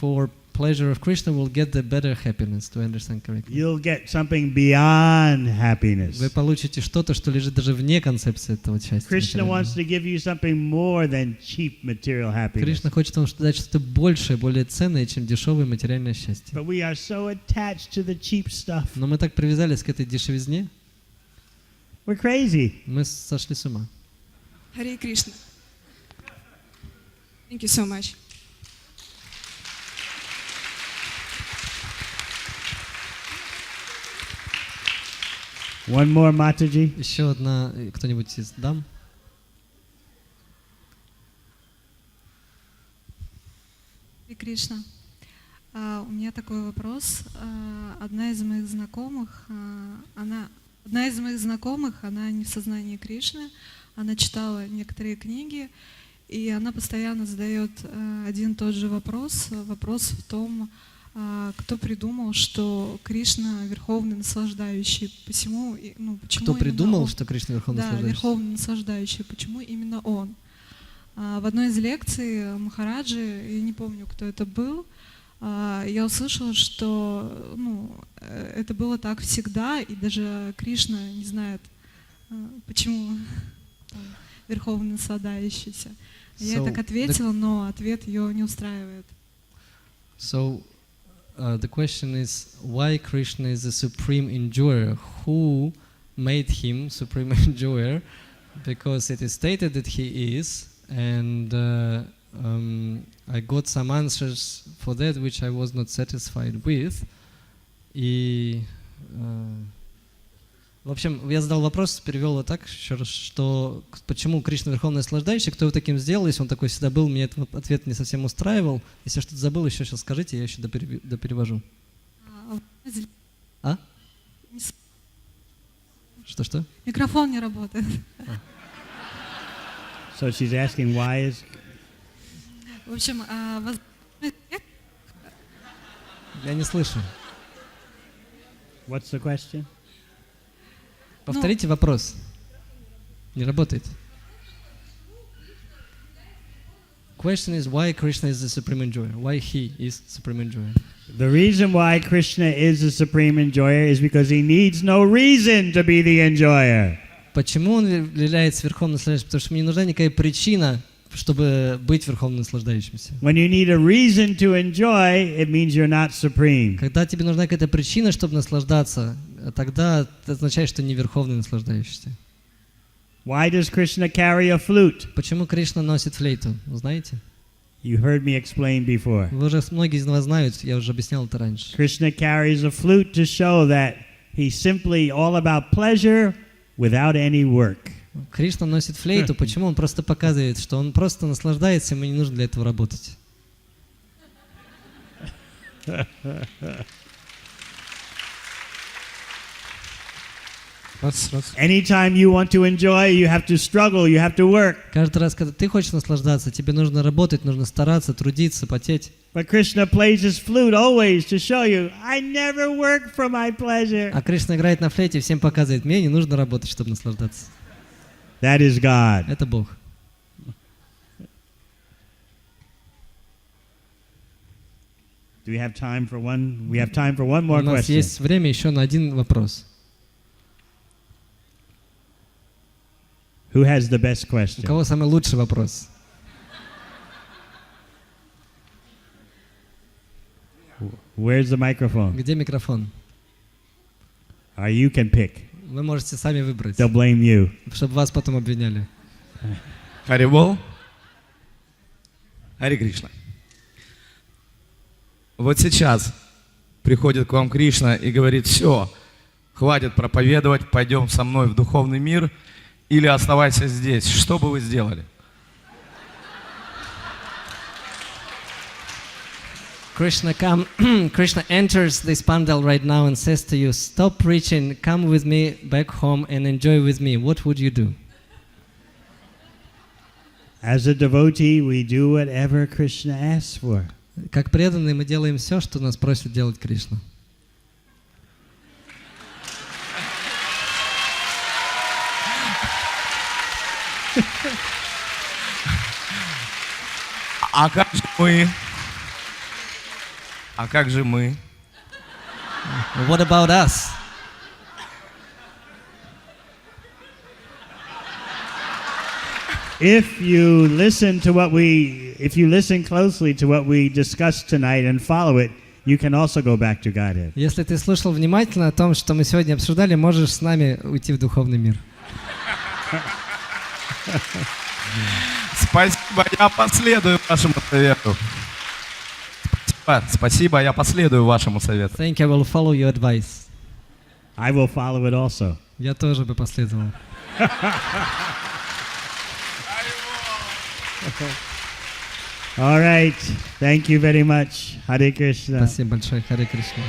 for pleasure of Krishna, we'll get the better happiness, to understand correctly. You'll get something beyond happiness. Вы получите что-то, что лежит даже вне концепции этого счастья. Krishna wants to give you something more than cheap material happiness. Кришна хочет вам дать что-то большее, более ценное, чем дешевое материальное счастье. But we are so attached to the cheap stuff. Но мы так привязались к этой дешевизне, We're crazy. мы сошли с ума. Харе Кришна. Thank you so much. One more, Mataji. Еще одна, кто-нибудь из дам? Харе Кришна. У меня такой вопрос. Одна из моих знакомых, она не в сознании Кришны, она читала некоторые книги, и она постоянно задает один и тот же вопрос. Вопрос в том, кто придумал, что Кришна верховный наслаждающий. Почему Кто придумал, что Кришна верховный наслаждающий? Да, верховный наслаждающий. Почему именно он? В одной из лекций Махараджи, я не помню, кто это был, я услышала, что это было так всегда, и даже Кришна не знает, почему верховный наслаждающийся. Я так ответила, но ответ ее не устраивает. So, the question is, why Krishna is the supreme enjoyer? Who made him supreme enjoyer? Because it is stated that he is, and I got some answers for that which I was not satisfied with. И, в общем, я задал вопрос, перевел его так еще раз, что почему Кришна верховный наслаждающий, кто его таким сделал, если он такой всегда был, мне этот ответ не совсем устраивал. Если я что-то забыл, еще сейчас скажите, я еще доперевожу. А? Что? Микрофон не работает. So she's asking why is... В общем, Я не слышу. What's the question? Повторите вопрос. Не работает. Question is why Krishna is the supreme enjoyer. Why he is supreme enjoyer. The reason why Krishna is the supreme enjoyer is because he needs no reason to be the enjoyer. Почему он является верховным наслаждающимся? Потому что мне не нужна никакая причина, чтобы быть верховным наслаждающимся. When you need a reason to enjoy, it means you're not supreme. Когда тебе нужна какая-то причина, чтобы наслаждаться, тогда это означает, что не верховный наслаждающийся. Why does Krishna carry a flute? Почему Кришна носит флейту? Вы знаете? You heard me explain before. Вы уже, многие из вас знают, я уже объяснял это раньше. Krishna carries a flute to show that he's simply all about pleasure without any work. Кришна носит флейту, почему? Он просто показывает, что он просто наслаждается, ему не нужно для этого работать. Anytime you want to enjoy, you have to struggle, you have to work. Каждый раз, когда ты хочешь наслаждаться, тебе нужно работать, нужно стараться, трудиться, потеть. But Krishna plays his flute always to show you, I never work for my pleasure. А Кришна играет на флейте и всем показывает, мне не нужно работать, чтобы наслаждаться. That is God. Это Бог. Do we have time for one? We have time for one more У нас question. есть время еще на один вопрос. Who has the best У question? кого самый лучший вопрос? Where's the microphone? Где микрофон? You can pick. Вы можете сами выбрать, They'll blame you. чтобы вас потом обвиняли. Харибол. Харе Кришна. вот сейчас приходит к вам Кришна и говорит: все, хватит проповедовать, пойдем со мной в духовный мир или оставайся здесь, что бы вы сделали? Krishna enters this pandal right now and says to you, stop preaching, come with me back home and enjoy with me. What would you do? As a devotee, we do whatever Krishna asks for. Как преданные мы делаем все, что нас просит делать Кришна. А как же мы? А как же мы? What about us? If you listen closely to what we discussed tonight and follow it, you can also go back to Godhead. Если ты слушал внимательно о том, что мы сегодня обсуждали, можешь с нами уйти в духовный мир. Спасибо, я последую вашему совету. Спасибо, я последую вашему совету. Thank you, I will follow your advice. I will follow it also. Я тоже бы последовал. All right. Thank you very much. Hare Krishna. Спасибо большое, Харе Кришна.